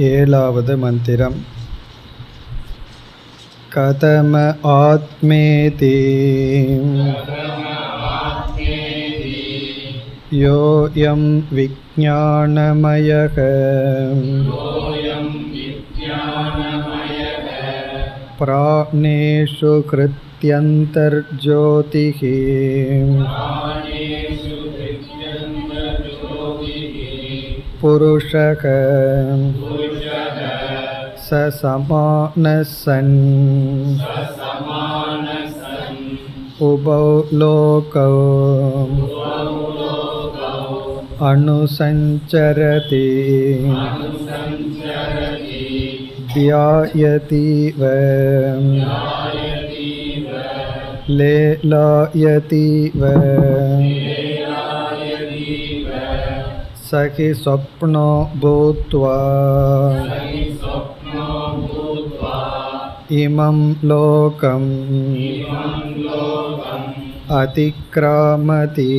ஏழாவது மந்திரம். கதம ஆத்மேதி யோயம் விஞ்ஞானமயக பிராணேஷு கிருத்யந்தர்ஜோதிஹி புருஷக சசமானசன் உபௌ லோகௌ அனுசஞ்சரதி த்யாயதீவ லேலாயதீவ சகி ஸ்வப்னோ பூத்வா இமம் லோகம் அதிக்ராமதி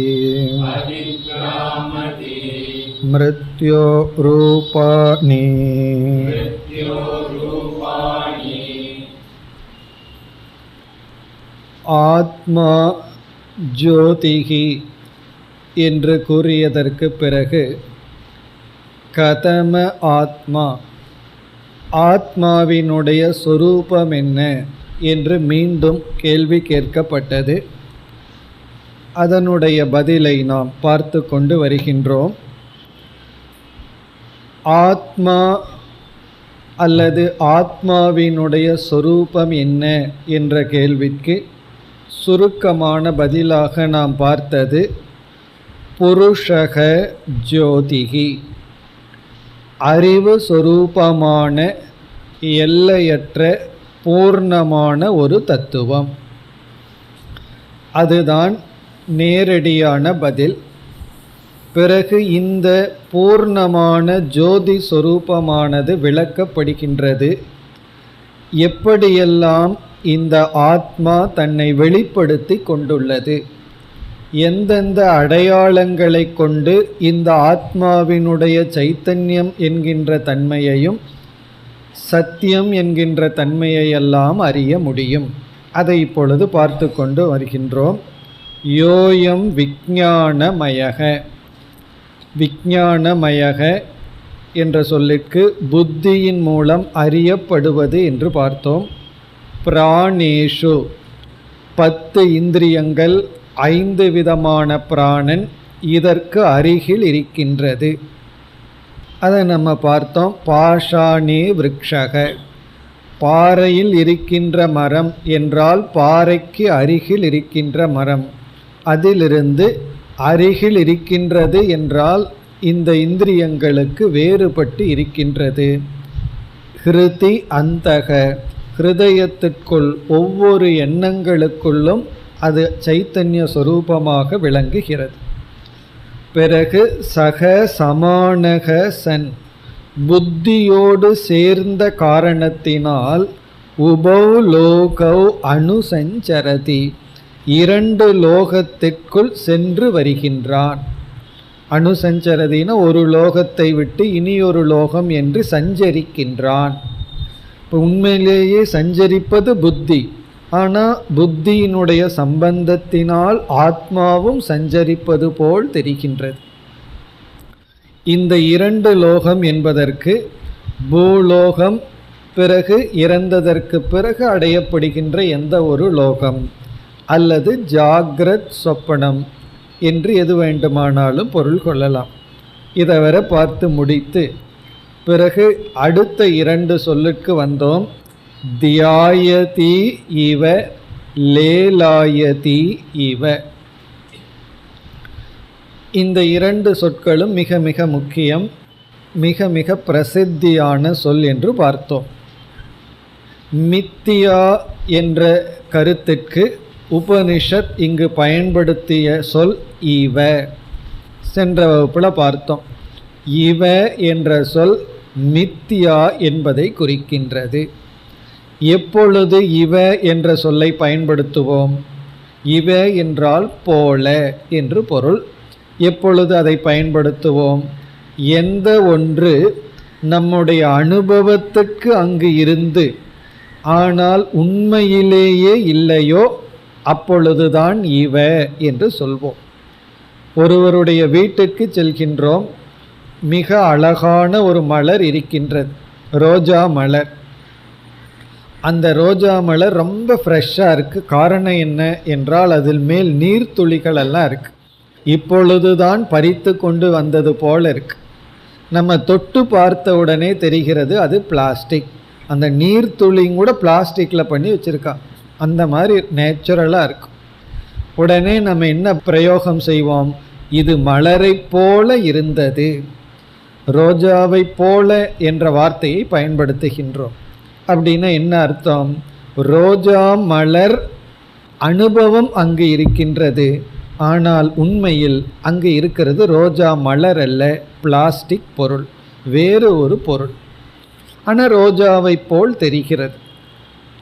மிருத்யோ ரூபாணி. ஆத்மா ஜோதிஹி என்று கூறியதற்கு பிறகு கதம ஆத்மா, ஆத்மாவினுடைய சொரூபம் என்ன என்று மீண்டும் கேள்வி கேட்கப்பட்டது. அதனுடைய பதிலை நாம் பார்த்து கொண்டு வருகின்றோம். ஆத்மா அல்லது ஆத்மாவினுடைய சொரூபம் என்ன என்ற கேள்விக்கு சுருக்கமான பதிலாக நாம் பார்த்தது புருஷக ஜோதிஹி, அறிவு சொரூபமான எல்லையற்ற பூர்ணமான ஒரு தத்துவம். அதுதான் நேரடியான பதில். பிறகு இந்த பூர்ணமான ஜோதி சொரூபமானது விளக்கப்படுகின்றது. எப்படியெல்லாம் இந்த ஆத்மா தன்னை வெளிப்படுத்தி கொண்டுள்ளது, எந்தெந்த அடையாளங்களை கொண்டு இந்த ஆத்மாவினுடைய சைத்தன்யம் என்கின்ற தன்மையையும் சத்தியம் என்கின்ற தன்மையெல்லாம் அறிய முடியும். அதை இப்பொழுது பார்த்து கொண்டு வருகின்றோம். யோயம் விஞ்ஞானமயக, விஞ்ஞானமயக என்ற சொல்லுக்கு புத்தியின் மூலம் அறியப்படுவது என்று பார்த்தோம். பிராணேஷு 10 இந்திரியங்கள், 5 விதமான பிராணன் இதற்கு அருகில் இருக்கின்றது. அதை நம்ம பார்த்தோம். பாஷாணே விருக்ஷக, பாறையில் இருக்கின்ற மரம் என்றால் பாறைக்கு அருகில் இருக்கின்ற மரம். அதிலிருந்து அருகில் இருக்கின்றது என்றால் இந்த இந்திரியங்களுக்கு வேறுபட்டு இருக்கின்றது. ஹிருதி அந்தக, ஹிருதயத்திற்குள் ஒவ்வொரு எண்ணங்களுக்குள்ளும் அது சைத்தன்ய சொரூபமாக விளங்குகிறது. பிறகு சக சமானக சன், புத்தியோடு சேர்ந்த காரணத்தினால் உபௌ லோகௌ அனுசஞ்சரதி, 2 லோகத்திற்குள் சென்று வருகின்றான். அனுசஞ்சரதினா ஒரு லோகத்தை விட்டு இனியொரு லோகம் என்று சஞ்சரிக்கின்றான். இப்போ உண்மையிலேயே சஞ்சரிப்பது புத்தி, ஆனால் புத்தியினுடைய சம்பந்தத்தினால் ஆத்மாவும் சஞ்சரிப்பது போல் தெரிகின்றது. இந்த 2 லோகம் என்பதற்கு பூலோகம், பிறகு இறந்ததற்கு பிறகு அடையப்படுகின்ற எந்த ஒரு லோகம், அல்லது ஜாக்ரத் சொப்பனம் என்று எது வேண்டுமானாலும் பொருள் கொள்ளலாம். இதை வர பார்த்து முடித்து பிறகு அடுத்த 2 சொல்லுக்கு வந்தோம். தியாயதி இவ லேலாயதி இவ. இந்த 2 சொற்களும் மிக மிக முக்கியம், மிக மிக பிரசித்தியான சொல் என்று பார்த்தோம். மித்தியா என்ற கருத்துக்கு உபனிஷத் இங்கு பயன்படுத்திய சொல் இவ. சென்ற வகுப்பில் பார்த்தோம். இவ என்ற சொல் மித்தியா என்பதை குறிக்கின்றது. எப்பொழுது இவ என்ற சொல்லை பயன்படுத்துவோம்? இவ என்றால் போல என்று பொருள். எப்பொழுது அதை பயன்படுத்துவோம்? எந்த ஒன்று நம்முடைய அனுபவத்துக்கு அங்கு இருந்து ஆனால் உண்மையிலேயே இல்லையோ அப்பொழுதுதான் இவ என்று சொல்வோம். ஒருவருடைய வீட்டுக்கு செல்கின்றோம். மிக அழகான ஒரு மலர் இருக்கின்றது, ரோஜா மலர். அந்த ரோஜா மலர் ரொம்ப ஃப்ரெஷ்ஷாக இருக்குது. காரணம் என்ன என்றால் அதில் மேல் நீர்த்துளிகள் எல்லாம் இருக்குது. இப்பொழுதுதான் பறித்து கொண்டு வந்தது போல இருக்கு. நம்ம தொட்டு பார்த்த உடனே தெரிகிறது அது பிளாஸ்டிக். அந்த நீர்த்துளியும் கூட பிளாஸ்டிக்கில் பண்ணி வச்சுருக்கான். அந்த மாதிரி நேச்சுரலாக இருக்கும். உடனே நம்ம என்ன பிரயோகம் செய்வோம், இது மலரை போல இருந்தது, ரோஜாவை போல என்ற வார்த்தையை பயன்படுத்துகின்றோம். அப்படின்னா என்ன அர்த்தம், ரோஜா மலர் அனுபவம் அங்கு இருக்கின்றது, ஆனால் உண்மையில் அங்கு இருக்கிறது ரோஜா மலர் அல்ல, பிளாஸ்டிக் பொருள், வேறு ஒரு பொருள். ஆனால் ரோஜாவை போல் தெரிகிறது.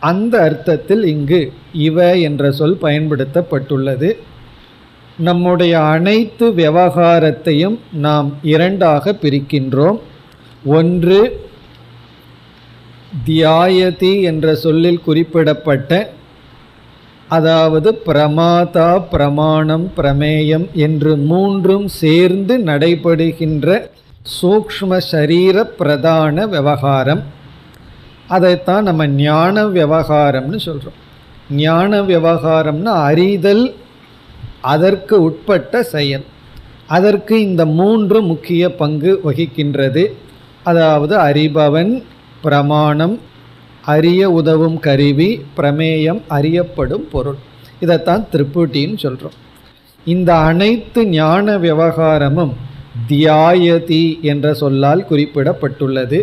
அந்த அர்த்தத்தில் இங்கு இவ என்ற சொல் பயன்படுத்தப்பட்டுள்ளது. நம்முடைய அனைத்து விவகாரத்தையும் நாம் இரண்டாக பிரிக்கின்றோம். ஒன்று தியாயதி என்ற சொல்லில் குறிப்பிடப்பட்ட, அதாவது பிரமாதா, பிரமாணம், பிரமேயம் என்று மூன்றும் சேர்ந்து நடைபெறுகின்ற சூக்ஷ்ம சரீர பிரதான விவகாரம். அதைத்தான் நம்ம ஞான விவகாரம்னு சொல்கிறோம். ஞான விவகாரம்னா அறிதல், அதற்கு உட்பட்ட செயல். அதற்கு இந்த மூன்று முக்கிய பங்கு வகிக்கின்றது. அதாவது அறிபவன், பிரமாணம் அறிய உதவும் கருவி, பிரமேயம் அறியப்படும் பொருள். இதைத்தான் திரிபுட்டின்னு சொல்கிறோம். இந்த அனைத்து ஞான விவகாரமும் தியாயதி என்ற சொல்லால் குறிப்பிடப்பட்டுள்ளது.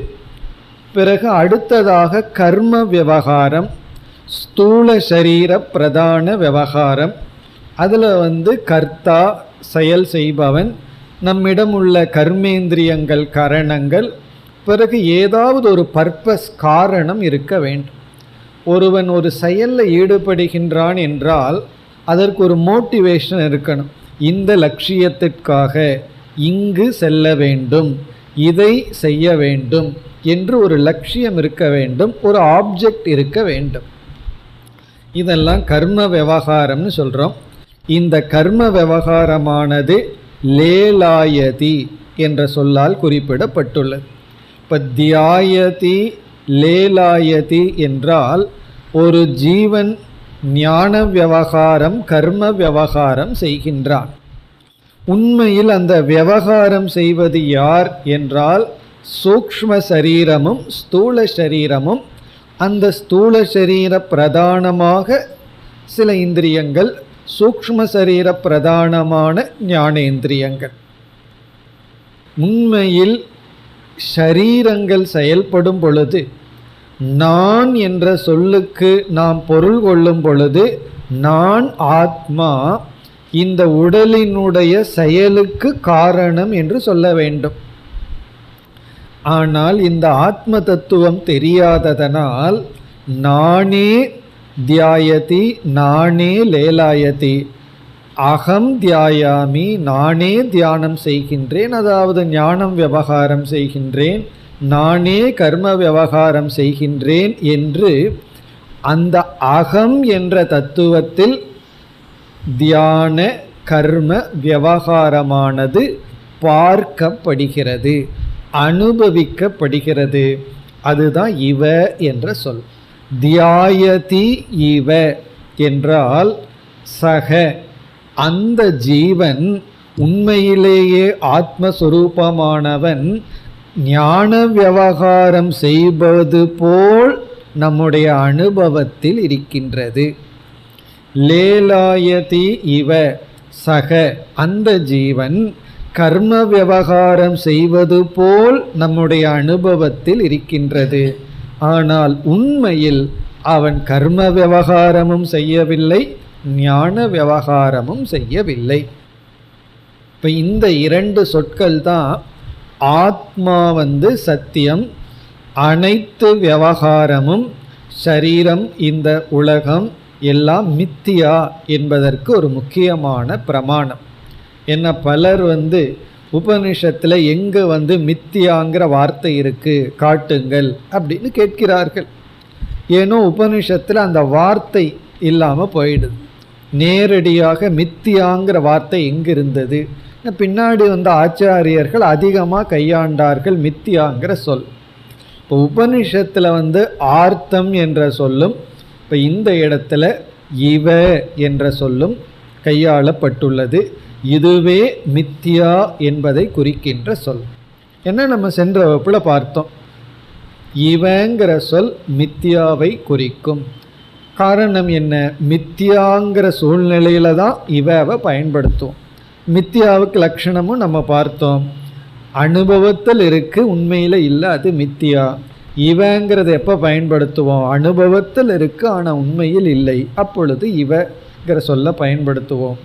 பிறகு அடுத்ததாக கர்ம விவகாரம், ஸ்தூல சரீர பிரதான விவகாரம். அதில் கர்த்தா, செயல் செய்பவன், நம்மிடம் உள்ள கர்மேந்திரியங்கள், கரணங்கள். பிறகு ஏதாவது ஒரு பர்பஸ், காரணம் இருக்க வேண்டும். ஒருவன் ஒரு செயலில் ஈடுபடுகின்றான் என்றால் அதற்கு ஒரு மோட்டிவேஷன் இருக்கணும். இந்த லட்சியத்திற்காக இங்கு செல்ல வேண்டும், இதை செய்ய வேண்டும் என்று ஒரு லட்சியம் இருக்க வேண்டும், ஒரு ஆப்ஜெக்ட் இருக்க வேண்டும். இதெல்லாம் கர்ம விவகாரம்னு சொல்கிறோம். இந்த கர்ம விவகாரமானது லேலாயதி என்ற சொல்லால் குறிப்பிடப்பட்டுள்ளது. இப்போ தியாயதி, லேலாயதி என்றால் ஒரு ஜீவன் ஞான விவகாரம், கர்ம விவகாரம் செய்கின்றான். உண்மையில் அந்த விவகாரம் செய்வது யார் என்றால் சூக்ஷ்ம சரீரமும் ஸ்தூல சரீரமும். அந்த ஸ்தூல சரீர பிரதானமாக சில இந்திரியங்கள், சூக்ஷ்ம சரீர பிரதானமான ஞானேந்திரியங்கள். உண்மையில் ஷரீரங்கள் செயல்படும் பொழுது, நான் என்ற சொல்லுக்கு நாம் பொருள் கொள்ளும் பொழுது, நான் ஆத்மா இந்த உடலினுடைய செயலுக்கு காரணம் என்று சொல்ல வேண்டும். ஆனால் இந்த ஆத்ம தத்துவம் தெரியாததனால் நானே தியாயதி, நானே லேலாயதி, அகம் தியாயாமி, நானே தியானம் செய்கின்றேன், அதாவது ஞானம் விவகாரம் செய்கின்றேன், நானே கர்ம விவகாரம் செய்கின்றேன் என்று அந்த அகம் என்ற தத்துவத்தில் தியான கர்ம விவகாரமானது பார்க்கப்படுகிறது, அனுபவிக்கப்படுகிறது. அதுதான் இவ என்ற சொல். தியாயதி இவ என்றால் சக, அந்த ஜீவன் உண்மையிலேயே ஆத்மஸ்வரூபமானவன் ஞான விவகாரம் செய்வது போல் நம்முடைய அனுபவத்தில் இருக்கின்றது. லேலாயதி இவ சக, அந்த ஜீவன் கர்ம விவகாரம் செய்வது போல் நம்முடைய அனுபவத்தில் இருக்கின்றது. ஆனால் உண்மையில் அவன் கர்ம விவகாரமும் செய்யவில்லை, ஞான விவகாரமும் செய்யவில்லை. இப்போ இந்த இரண்டு சொற்கள் தான் ஆத்மா சத்தியம், அனைத்து விவகாரமும் சரீரம், இந்த உலகம் எல்லாம் மித்தியா என்பதற்கு ஒரு முக்கியமான பிரமாணம். என்ன, பலர் உபனிஷத்தில் எங்கே மித்தியாங்கிற வார்த்தை இருக்குது காட்டுங்கள் அப்படின்னு கேட்கிறார்கள். ஏனோ உபனிஷத்தில் அந்த வார்த்தை இல்லாமல் போயிடுது. நேரடியாக மித்தியாங்கிற வார்த்தை எங்கே இருந்தது? பின்னாடி ஆச்சாரியர்கள் அதிகமாக கையாண்டார்கள் மித்தியாங்கிற சொல். இப்போ உபனிஷத்தில் ஆர்த்தம் என்ற சொல்லும், இப்போ இந்த இடத்துல இவ என்ற சொல்லும் கையாளப்பட்டுள்ளது. இதுவே மித்தியா என்பதை குறிக்கின்ற சொல். என்ன நம்ம சென்ற வகுப்பில் பார்த்தோம், இவங்கிற சொல் மித்தியாவை குறிக்கும். காரணம் என்ன? மித்தியாங்கிற சூழ்நிலையில தான் இவவை பயன்படுத்துவோம். மித்தியாவுக்கு லட்சணமும் நம்ம பார்த்தோம். அனுபவத்தில் இருக்கு, உண்மையில் இல்லை, அது மித்தியா. இவங்கிறது எப்போ பயன்படுத்துவோம்? அனுபவத்தில் இருக்கு ஆனால் உண்மையில் இல்லை, அப்பொழுது இவங்கிற சொல்ல பயன்படுத்துவோம்.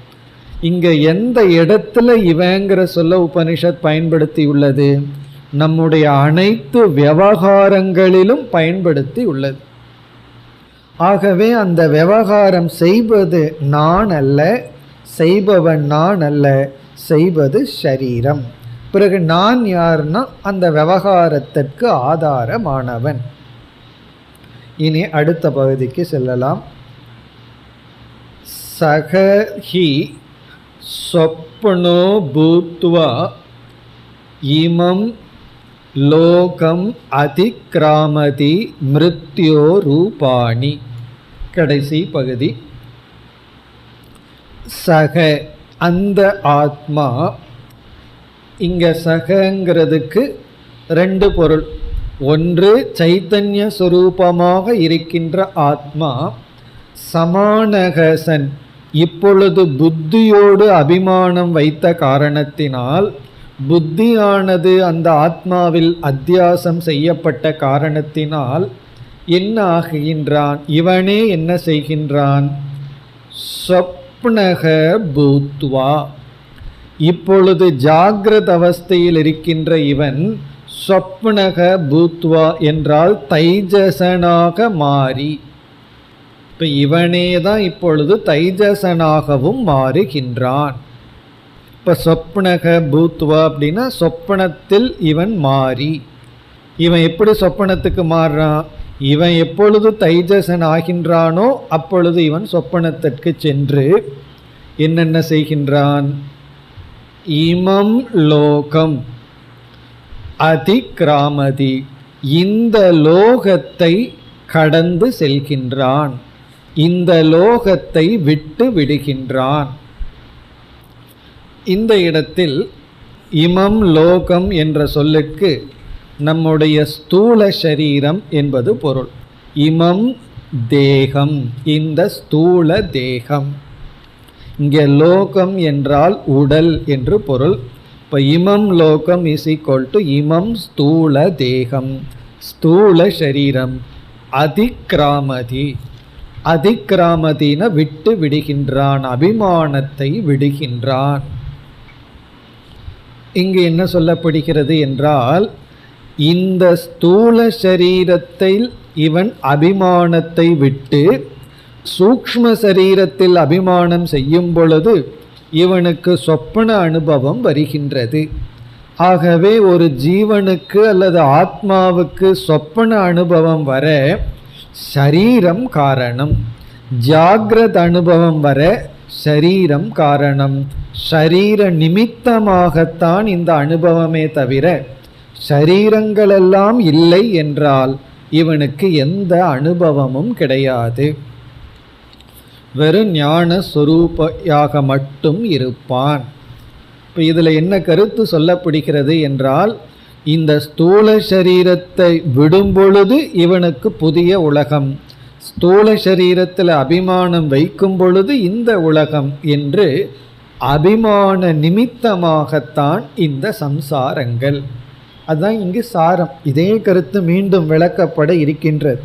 இங்கே எந்த இடத்துல இவங்கிற சொல்ல உபனிஷத் பயன்படுத்தி உள்ளது? நம்முடைய அனைத்து விவகாரங்களிலும் பயன்படுத்தி உள்ளது. ஆகவே அந்த விவகாரம் செய்வது நான் அல்ல, செய்பவன் நான் அல்ல, செய்வது ஷரீரம். பிறகு நான் யார்னா அந்த விவகாரத்திற்கு ஆதாரமானவன். இனி அடுத்த பகுதிக்கு செல்லலாம். சகஹி சொப்னோ பூத்வா இமம் லோகம் அதிக்ராமதி மிருத்யோ ரூபாணி. கடைசி பகுதி. சக அந்த ஆத்மா. இங்க சகங்கிறதுக்கு ரெண்டு பொருள். ஒன்று சைத்தன்ய சுரூபமாக இருக்கின்ற ஆத்மா. சமானகசன் இப்பொழுது புத்தியோடு அபிமானம் வைத்த காரணத்தினால், புத்தியானது அந்த ஆத்மாவில் அத்தியாசம் செய்யப்பட்ட காரணத்தினால் என்ன ஆகுகின்றான்? இவனே என்ன செய்கின்றான்? சொப்னக பூத்வா. இப்பொழுது ஜாகிரத அவஸ்தையில் இருக்கின்ற இவன் சொப்னக பூத்வா என்றால் தைஜசனாக மாறி, இப்போ இவனே தான் இப்பொழுது தைஜசனாகவும் மாறுகின்றான். இப்போ சொப்னக பூத்வா அப்படின்னா சொப்பனத்தில் இவன் மாறி. இவன் எப்படி சொப்பனத்துக்கு மாறுறான்? இவன் எப்பொழுது தைஜசன் ஆகின்றானோ அப்பொழுது இவன் சொப்பனத்திற்கு சென்று என்னென்ன செய்கின்றான்? இமம் லோகம் அதிக்ராமதி, இந்த லோகத்தை கடந்து செல்கின்றான், இந்த லோகத்தை விட்டு விடுகின்றான். இந்த இடத்தில் இமம் லோகம் என்ற சொல்லுக்கு நம்முடைய ஸ்தூல சரீரம் என்பது பொருள். இமம் தேகம், இந்த ஸ்தூல தேகம். இங்கே லோகம் என்றால் உடல் என்று பொருள். இப்போ இமம் லோகம் இஸ் ஈக்வல் டு இமம் ஸ்தூல தேகம், ஸ்தூல சரீரம். அதிக்ராமதி, அதிக்ராமதின விட்டு விடுகின்றான், அபிமானத்தை விடுகின்றான். இங்கு என்ன சொல்லப்படுகிறது என்றால், இந்த ஸ்தூல சரீரத்தில் இவன் அபிமானத்தை விட்டு சூக்ஷ்ம சரீரத்தில் அபிமானம் செய்யும் பொழுது இவனுக்கு சொப்பன அனுபவம் வருகின்றது. ஆகவே ஒரு ஜீவனுக்கு அல்லது ஆத்மாவுக்கு சொப்பன அனுபவம் வர சரீரம் காரணம், ஜாகிரத அனுபவம் வர சரீரம் காரணம். ஷரீர நிமித்தமாகத்தான் இந்த அனுபவமே தவிர ஷரீரங்களெல்லாம் இல்லை என்றால் இவனுக்கு எந்த அனுபவமும் கிடையாது. வெறும் ஞான சொரூபியாக மட்டும் இருப்பான். இப்போ இதில் என்ன கருத்து சொல்லப்படுகிறது என்றால், இந்த ஸ்தூல சரீரத்தை விடும் பொழுது இவனுக்கு புதிய உலகம், ஸ்தூல சரீரத்தில் அபிமானம் வைக்கும் பொழுது இந்த உலகம் என்று அபிமான நிமித்தமாகத்தான் இந்த சம்சாரங்கள். அதுதான் இங்கு சாரம். இதே கருத்து மீண்டும் விளக்கப்பட இருக்கின்றது.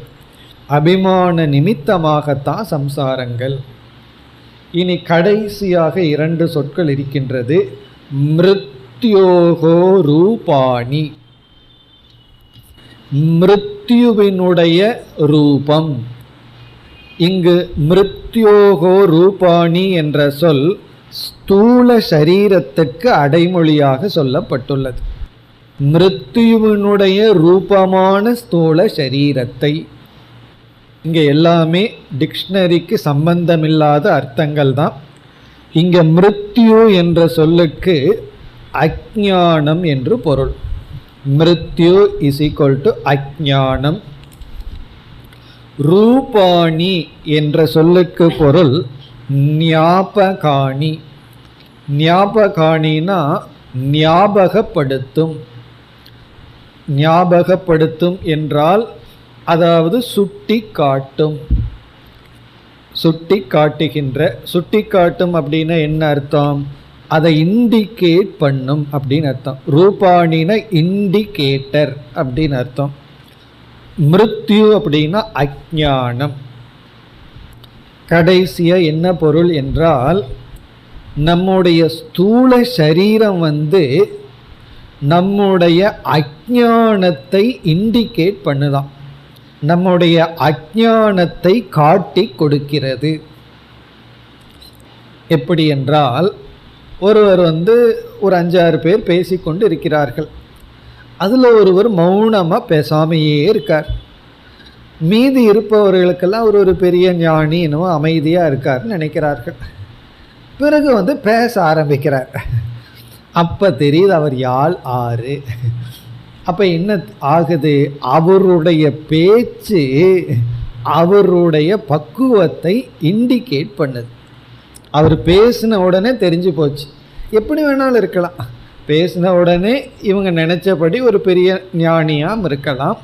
அபிமான நிமித்தமாகத்தான் சம்சாரங்கள். இனி கடைசியாக இரண்டு சொற்கள் இருக்கின்றது. மிருத்யோகோ ரூபாணி, மிருத்யுவினுடைய ரூபம். இங்கு மிருத்யோகோ ரூபாணி என்ற சொல் ஸ்தூல சரீரத்திற்கு அடைமொழியாக சொல்லப்பட்டுள்ளது. மிருத்யுவினுடைய ரூபமான ஸ்தூல சரீரத்தை, இங்கே எல்லாமே டிக்ஷனரிக்கு சம்பந்தமில்லாத அர்த்தங்கள் தான். இங்கே மிருத்யு என்ற சொல்லுக்கு அஜ்ஞானம் என்று பொருள். மிருத்யு இஸ் ஈக்வல் டு அஜ்ஞானம். ரூபாணி என்ற சொல்லுக்கு பொருள் ஞாபகாணி. ஞாபகாணினா ஞாபகப்படுத்தும். ஞாபகப்படுத்தும் என்றால் அதாவது சுட்டி காட்டும், சுட்டி காட்டுகின்ற. சுட்டி காட்டும் அப்படின்னா என்ன அர்த்தம்? அதை இண்டிகேட் பண்ணும் அப்படின்னு அர்த்தம். ரூபாணின இண்டிகேட்டர் அப்படின்னு அர்த்தம். மிருத்யு அப்படின்னா அஜ்ஞானம். கடைசியா என்ன பொருள் என்றால், நம்முடைய ஸ்தூல சரீரம் நம்முடைய அஜ்ஞானத்தை இண்டிகேட் பண்ணுதான், நம்முடைய அஜ்ஞானத்தை காட்டி கொடுக்கிறது. எப்படி என்றால், ஒருவர் ஒரு 5-6 பேர் பேசிக்கொண்டு இருக்கிறார்கள். அதில் ஒருவர் மௌனமாக பேசாமையே இருக்கார். மீதி இருப்பவர்களுக்கெல்லாம் ஒரு பெரிய ஞானி என்னவோ அமைதியாக இருக்கார்னு நினைக்கிறார்கள். பிறகு பேச ஆரம்பிக்கிறார். அப்போ தெரியுது அவர் யாழ் ஆறு. அப்போ என்ன ஆகுது? அவருடைய பேச்சு அவருடைய பக்குவத்தை இண்டிகேட் பண்ணுது. அவர் பேசின உடனே தெரிஞ்சு போச்சு. எப்படி வேணாலும் இருக்கலாம். பேசின உடனே இவங்க நினச்சபடி ஒரு பெரிய ஞானியாம் இருக்கலாம்,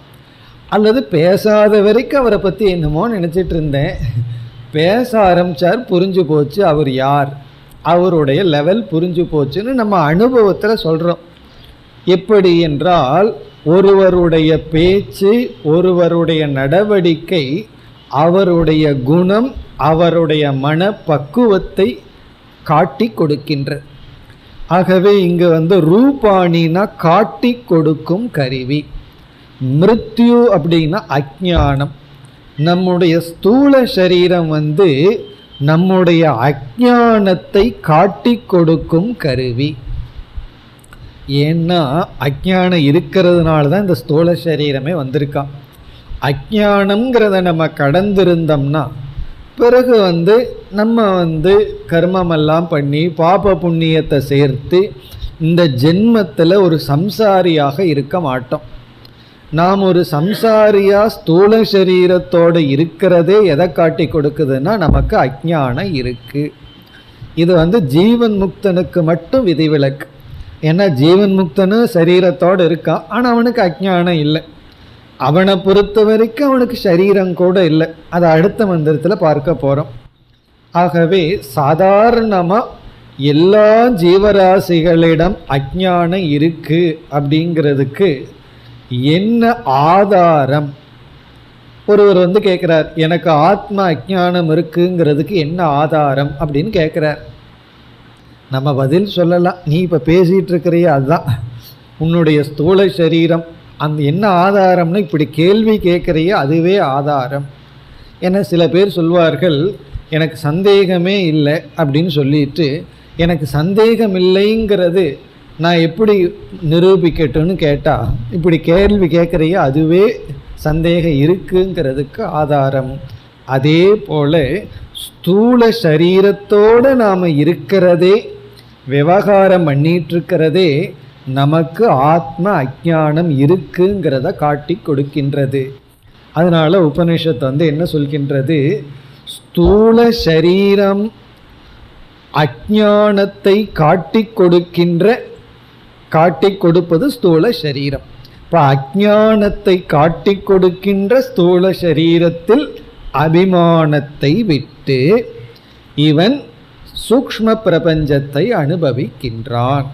அல்லது பேசாத வரைக்கும் அவரை பற்றி என்னமோ நினச்சிட்டு இருந்தேன், பேச ஆரம்பித்தார், புரிஞ்சு போச்சு அவர் யார், அவருடைய லெவல் புரிஞ்சு போச்சுன்னு நம்ம அனுபவத்தில் சொல்கிறோம். எப்படி என்றால், ஒருவருடைய பேச்சு, ஒருவருடைய நடவடிக்கை அவருடைய குணம், அவருடைய மன பக்குவத்தை காட்டி கொடுக்கின்றது. ஆகவே இங்கு ரூபாணினா காட்டி கொடுக்கும் கருவி. மிருத்யு அப்படின்னா அஜ்ஞானம். நம்முடைய ஸ்தூல சரீரம் நம்முடைய அஜ்ஞானத்தை காட்டி கொடுக்கும் கருவி. ஏன்னா அஜ்ஞானம் இருக்கிறதுனால தான் இந்த ஸ்தூல சரீரமே வந்திருக்கான். அஜ்ஞானம்ங்கிறத நம்ம கடந்திருந்தோம்னா பிறகு நம்ம கர்மமெல்லாம் பண்ணி பாப புண்ணியத்தை சேர்த்து இந்த ஜென்மத்தில் ஒரு சம்சாரியாக இருக்க மாட்டோம். நாம் ஒரு சம்சாரியா ஸ்தூல சரீரத்தோடு இருக்கிறதே எதை காட்டி கொடுக்குதுன்னா நமக்கு அஜ்ஞானம் இருக்கு. இது ஜீவன் முக்தனுக்கு மட்டும் விதிவிலக்கு. ஏன்னா ஜீவன் முக்தனு சரீரத்தோடு இருக்கான், ஆனால் அவனுக்கு அஜ்ஞானம் இல்லை. அவனை பொறுத்த வரைக்கும் அவனுக்கு சரீரம் கூட இல்லை. அதை அடுத்த மந்திரத்தில் பார்க்க போகிறோம். ஆகவே சாதாரணமாக எல்லா ஜீவராசிகளிடம் அஜ்ஞானம் இருக்கு அப்படிங்கிறதுக்கு என்ன ஆதாரம்? ஒருவர் கேட்குறார், எனக்கு ஆத்ம அஜ்ஞானம் இருக்குங்கிறதுக்கு என்ன ஆதாரம் அப்படின்னு கேட்குறார். நம்ம பதில் சொல்லலாம், நீ இப்போ பேசிகிட்டு இருக்கிறிய அதுதான் உன்னுடைய ஸ்தூல சரீரம். அந்த என்ன ஆதாரம்னு இப்படி கேள்வி கேட்குறிய அதுவே ஆதாரம். ஏன்னா சில பேர் சொல்வார்கள், எனக்கு சந்தேகமே இல்லை அப்படின்னு சொல்லிட்டு, எனக்கு சந்தேகம் இல்லைங்கிறது நான் எப்படி நிரூபிக்கட்டும்னு கேட்டால், இப்படி கேள்வி கேட்குறிய அதுவே சந்தேகம் இருக்குங்கிறதுக்கு ஆதாரம். அதே போல் ஸ்தூல சரீரத்தோடு நாம் இருக்கிறதே, விவகாரம் பண்ணிகிட்ருக்கிறதே நமக்கு ஆத்ம அஜ்ஞானம் இருக்குங்கிறத காட்டி கொடுக்கின்றது. அதனால் உபனிஷத்து என்ன சொல்கின்றது? ஸ்தூல சரீரம் அஜ்ஞானத்தை காட்டி கொடுப்பது ஸ்தூல சரீரம். இப்போ அஜ்ஞானத்தை காட்டி கொடுக்கின்ற ஸ்தூல சரீரத்தில் அபிமானத்தை விட்டு இவன் சூக்ஷ்ம பிரபஞ்சத்தை அனுபவிக்கின்றான்.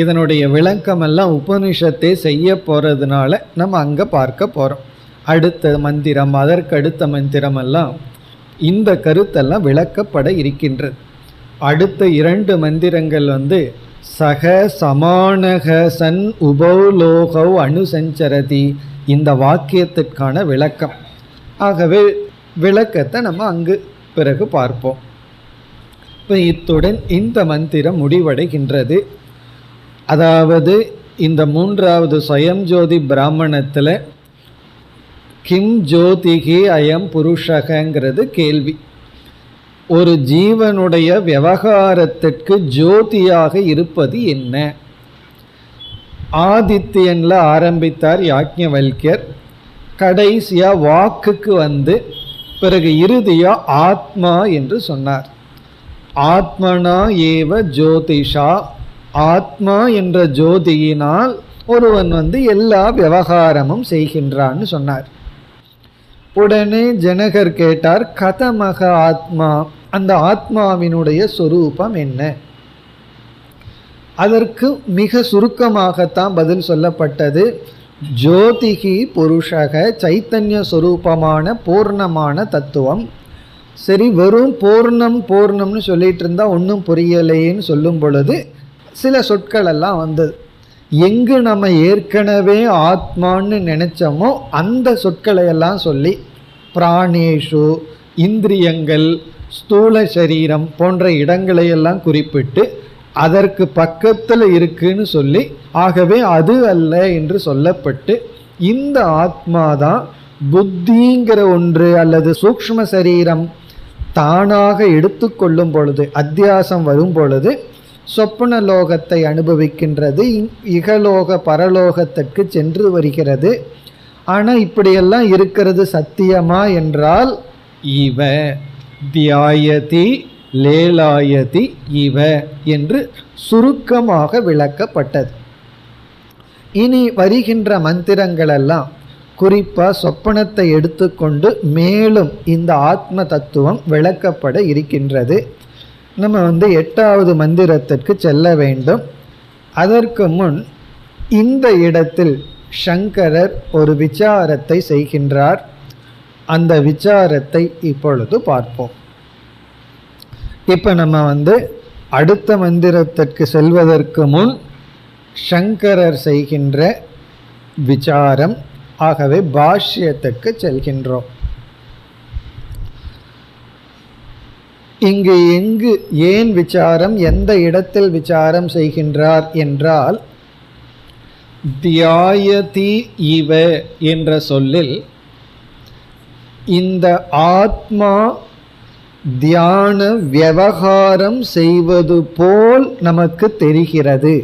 இதனுடைய விளக்கமெல்லாம் உபனிஷத்தை செய்ய போகிறதுனால நம்ம அங்கே பார்க்க போகிறோம். அடுத்த மந்திரம், அதற்கு அடுத்த மந்திரமெல்லாம் இந்த கருத்தெல்லாம் விளக்கப்பட இருக்கின்றது. அடுத்த 2 மந்திரங்கள் சக சமானக சன் உபௌலோகௌ அனுசஞ்சரதி, இந்த வாக்கியத்திற்கான விளக்கம். ஆகவே விளக்கத்தை நம்ம அங்கு பிறகு பார்ப்போம். இப்போ இத்துடன் இந்த மந்திரம் முடிவடைகின்றது. அதாவது இந்த மூன்றாவது ஸ்வயம்ஜோதி பிராமணத்தில் கிம் ஜோதிகி அயம் புருஷகங்கிறது கேள்வி. ஒரு ஜீவனுடைய விவகாரத்திற்கு ஜோதியாக இருப்பது என்ன? ஆதித்யன்ல ஆரம்பித்தார் யாக்ஞவல்யர், கடைசியா வாக்குக்கு வந்து பிறகு இறுதியா ஆத்மா என்று சொன்னார். ஆத்மனா ஏவ ஜோதிஷா, ஆத்மா என்ற ஜோதியினால் ஒருவன் எல்லா விவகாரமும் செய்கின்றான்னு சொன்னார். உடனே ஜனகர் கேட்டார், கதமக ஆத்மா, அந்த ஆத்மாவினுடைய சொரூபம் என்ன? அதற்கு மிக சுருக்கமாகத்தான் பதில் சொல்லப்பட்டது. ஜோதிகி புருஷக, சைத்தன்ய சொரூபமான பூர்ணமான தத்துவம். சரி, வெறும் பூர்ணம் பூர்ணம்னு சொல்லிட்டு இருந்தா ஒன்றும் புரியலையேன்னு சொல்லும் பொழுது சில சொற்கள் எல்லாம் வந்தது. எங்கு நம்ம ஏற்கனவே ஆத்மான்னு நினைச்சோமோ அந்த சொற்களை எல்லாம் சொல்லி, பிராணேஷு, இந்திரியங்கள், ஸ்தூல சரீரம் போன்ற இடங்களையெல்லாம் குறிப்பிட்டு அதற்கு பக்கத்தில் இருக்குன்னு சொல்லி, ஆகவே அது அல்ல என்று சொல்லப்பட்டு, இந்த ஆத்மாதான் புத்திங்கிற ஒன்று அல்லது சூக்ஷ்ம சரீரம் தானாக எடுத்துக்கொள்ளும் பொழுது, அத்தியாசம் வரும் பொழுது சொப்பன லோகத்தை அனுபவிக்கின்றது, இகலோக பரலோகத்திற்கு சென்று வருகிறது. ஆனால் இப்படியெல்லாம் இருக்கிறது சத்தியமா என்றால், இவ தியாயதி லேலாயதி இவ என்று சுருக்கமாக விளக்கப்பட்டது. இனி வருகின்ற மந்திரங்களெல்லாம் குறிப்பாக சொப்பனத்தை எடுத்துக்கொண்டு மேலும் இந்த ஆத்ம தத்துவம் விளக்கப்பட இருக்கின்றது. நம்ம 8வது மந்திரத்திற்கு செல்ல வேண்டும். அதற்கு முன் இந்த இடத்தில் சங்கரர் ஒரு விசாரத்தை செய்கின்றார். அந்த விசாரத்தை இப்பொழுது பார்ப்போம். இப்போ நம்ம அடுத்த மந்திரத்திற்கு செல்வதற்கு முன் சங்கரர் செய்கின்ற விசாரம், ஆகவே பாஷ்யத்திற்கு செல்கின்றோம். இங்கு எங்கு ஏன் விசாரம், எந்த இடத்தில் விசாரம் செய்கின்றார் என்றால், தியாயதி இவ என்ற சொல்லில் இந்த ஆத்மா தியான விவகாரம் செய்வது போல் நமக்கு தெரிகிறது.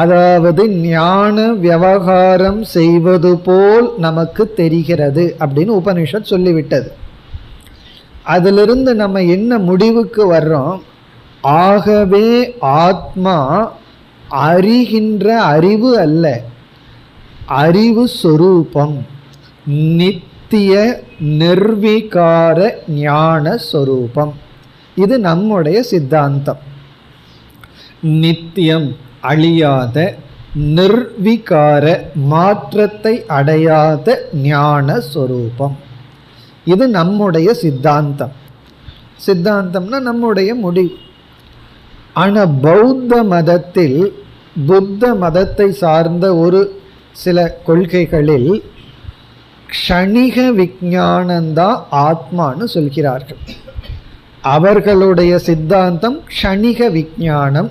அதாவது ஞான விவகாரம் செய்வது போல் நமக்கு தெரிகிறது அப்படின்னு உபனிஷத் சொல்லிவிட்டது. அதிலிருந்து நம்ம என்ன முடிவுக்கு வர்றோம்? ஆகவே ஆத்மா அறிகின்ற அறிவு அல்ல, அறிவு சொரூபம், நித்திய நிர்விகார ஞான சொரூபம். இது நம்முடைய சித்தாந்தம். நித்தியம் அழியாத, நிர்விகார மாற்றத்தை அடையாத ஞான சொரூபம். இது நம்முடைய சித்தாந்தம். சித்தாந்தம்னா நம்முடைய முடிவு. ஆனால் பௌத்த மதத்தில், புத்த மதத்தை சார்ந்த ஒரு சில கொள்கைகளில் க்ஷணிக விஞ்ஞானந்தான் ஆத்மான்னு சொல்கிறார்கள். அவர்களுடைய சித்தாந்தம் க்ஷணிக விஞ்ஞானம்,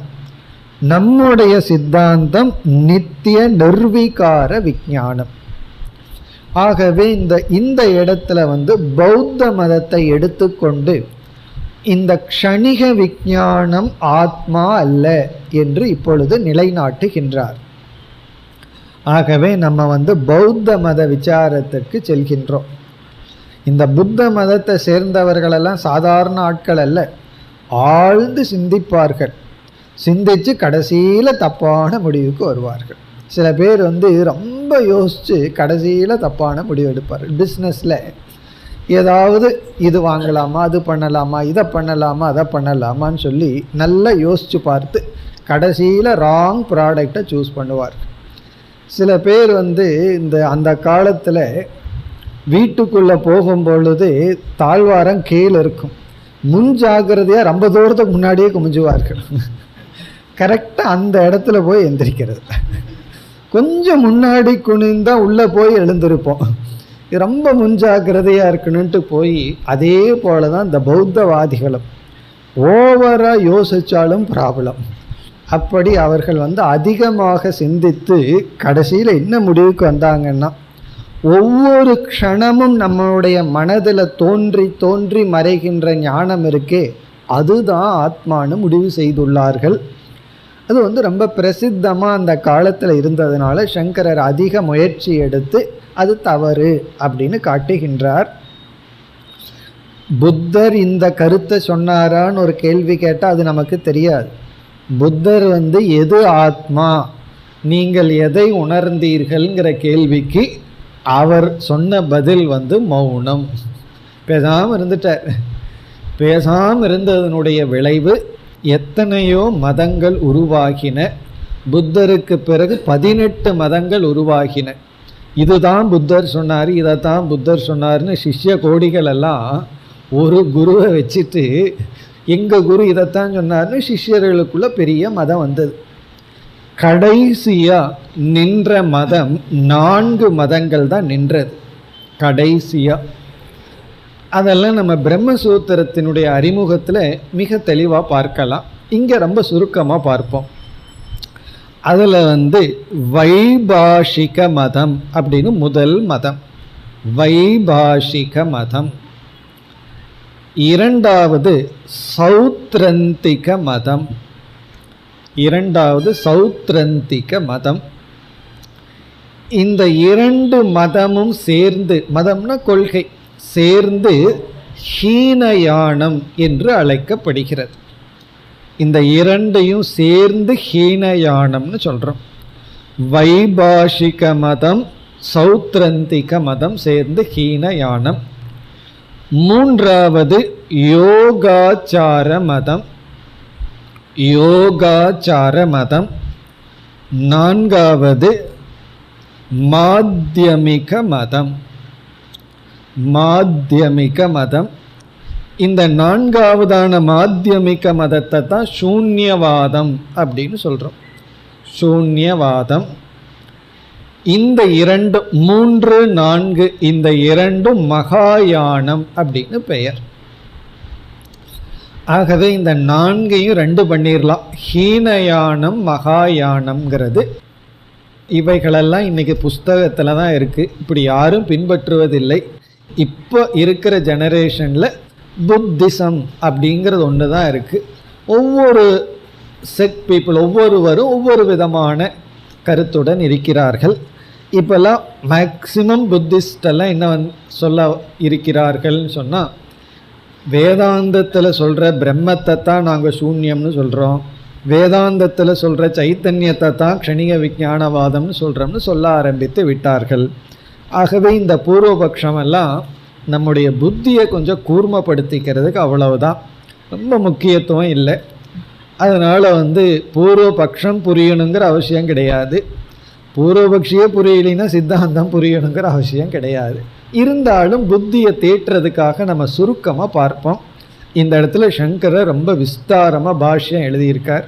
நம்முடைய சித்தாந்தம் நித்திய நிர்விகார விஞ்ஞானம். ஆகவே இந்த இடத்துல பௌத்த மதத்தை எடுத்துக்கொண்டு இந்த க்ஷணிக விஞ்ஞானம் ஆத்மா அல்ல என்று இப்பொழுது நிலைநாட்டுகின்றார். ஆகவே நம்ம பௌத்த மத விசாரத்திற்கு செல்கின்றோம். இந்த புத்த மதத்தை சேர்ந்தவர்களெல்லாம் சாதாரண ஆட்கள் அல்ல, ஆழ்ந்து சிந்திப்பார்கள். சிந்திச்சு கடைசியில் தப்பான முடிவுக்கு வருவார்கள். சில பேர் ரொம்ப யோசித்து கடைசியில் தப்பான முடிவு எடுப்பார்கள். பிஸ்னஸில் ஏதாவது இது வாங்கலாமா, அது பண்ணலாமா, இதை பண்ணலாமா, அதை பண்ணலாமான்னு சொல்லி நல்லா யோசித்து பார்த்து கடைசியில் ராங் ப்ராடக்டை சூஸ் பண்ணுவார்கள். சில பேர் அந்த காலத்தில் வீட்டுக்குள்ளே போகும்பொழுது தாழ்வாரம் கீழே இருக்கும், முன் ஜாகிரதையாக ரொம்ப தூரத்துக்கு முன்னாடியே குமிஞ்சுவார்கள். கரெக்டாக அந்த இடத்துல போய் எந்திரிக்கிறது. கொஞ்சம் முன்னாடி குனிந்தால் உள்ளே போய் எழுந்திருப்போம். ரொம்ப முன்ஜாக்கிரதையாக இருக்கணுன்ட்டு போய், அதே போல தான் இந்த பௌத்தவாதிகளும் ஓவராக யோசித்தாலும் ப்ராப்ளம். அப்படி அவர்கள் அதிகமாக சிந்தித்து கடைசியில் என்ன முடிவுக்கு வந்தாங்கன்னா, ஒவ்வொரு க்ஷணமும் நம்மளுடைய மனதில் தோன்றி தோன்றி மறைகின்ற ஞானம் இருக்கே, அதுதான் ஆத்மானு முடிவு செய்துள்ளார்கள். அது ரொம்ப பிரசித்தமாக அந்த காலத்தில் இருந்ததுனால சங்கரர் அதிக முயற்சி எடுத்து அது தவறு அப்படின்னு காட்டுகின்றார். புத்தர் இந்த கருத்தை சொன்னாரான்னு ஒரு கேள்வி கேட்டால் அது நமக்கு தெரியாது. புத்தர் எது ஆத்மா, நீங்கள் எதை உணர்ந்தீர்கள்ங்கிற கேள்விக்கு அவர் சொன்ன பதில் மௌனம். பேசாமல் இருந்துட்டார். பேசாமல் இருந்ததனுடைய விளைவு எத்தனையோ மதங்கள் உருவாகின. புத்தருக்கு பிறகு 18 மதங்கள் உருவாகின. இதுதான் புத்தர் சொன்னார், இதைத்தான் புத்தர் சொன்னார்னு சிஷ்ய கோடிகள் எல்லாம் ஒரு குருவை வச்சுட்டு எங்கள் குரு இதைத்தான் சொன்னார்னு சிஷ்யர்களுக்குள்ள பெரிய மதம் வந்தது. கடைசியாக நின்ற மதம் 4 மதங்கள் தான் நின்றது கடைசியாக. அதெல்லாம் நம்ம பிரம்மசூத்திரத்தினுடைய அறிமுகத்தில் மிக தெளிவாக பார்க்கலாம். இங்கே ரொம்ப சுருக்கமாக பார்ப்போம். அதில் வைபாஷிக மதம் அப்படின்னு முதல் மதம், வைபாஷிக மதம். இரண்டாவது சௌத்ரந்திக மதம், இரண்டாவது சௌத்ரந்திக மதம். இந்த 2 மதமும் சேர்ந்து, மதம்னா கொள்கை, சேர்ந்து ஹீனயானம் என்று அழைக்கப்படுகிறது. இந்த 2ஐயும் சேர்ந்து ஹீனயானம்னு சொல்கிறோம். வைபாஷிக மதம், சௌத்ரந்திக மதம் சேர்ந்து ஹீனயானம். மூன்றாவது யோகாச்சார மதம், யோகாச்சார மதம். நான்காவது மாத்தியமிக மதம், மாத்தியமிக மதம். இந்த 4வதான மாத்தியமிக மதத்தை தான் சூன்யவாதம் அப்படின்னு சொல்கிறோம். சூன்யவாதம். இந்த 2, 3, 4 இந்த 2 மகாயானம் அப்படின்னு பெயர். ஆகவே இந்த 4ஐயும் 2 பண்ணிடலாம். ஹீனயானம் மகாயானம்ங்கிறது. இவைகளெல்லாம் இன்றைக்கி புஸ்தகத்தில் தான் இருக்குது. இப்படி யாரும் பின்பற்றுவதில்லை. இப்போ இருக்கிற ஜெனரேஷனில் புத்திசம் அப்படிங்கிறது ஒன்று தான் இருக்குது. ஒவ்வொரு செட் பீப்புள், ஒவ்வொருவரும் ஒவ்வொரு விதமான கருத்துடன் இருக்கிறார்கள். இப்போல்லாம் மேக்சிமம் புத்திஸ்டெல்லாம் என்ன சொல்ல இருக்கிறார்கள்னு சொன்னால், வேதாந்தத்தில் சொல்கிற பிரம்மத்தை தான் நாங்கள் சூன்யம்னு சொல்கிறோம், வேதாந்தத்தில் சொல்கிற சைத்தன்யத்தை தான் க்ஷணிக விஞ்ஞானவாதம்னு சொல்கிறோம்னு சொல்ல ஆரம்பித்து விட்டார்கள். ஆகவே இந்த பூர்வபக்ஷமெல்லாம் நம்முடைய புத்தியை கொஞ்சம் கூர்மைப்படுத்திக்கிறதுக்கு அவ்வளவுதான், ரொம்ப முக்கியத்துவம் இல்லை. அதனால் பூர்வபக்ஷம் புரியணுங்கிற அவசியம் கிடையாது, பூர்வபக்ஷியே புரியலைன்னா சித்தாந்தம் புரியணுங்கிற அவசியம் கிடையாது. இருந்தாலும் புத்தியை தேற்றுறதுக்காக நம்ம சுருக்கமாக பார்ப்போம். இந்த இடத்துல சங்கரர் ரொம்ப விஸ்தாரமாக பாஷ்யம் எழுதியிருக்கார்.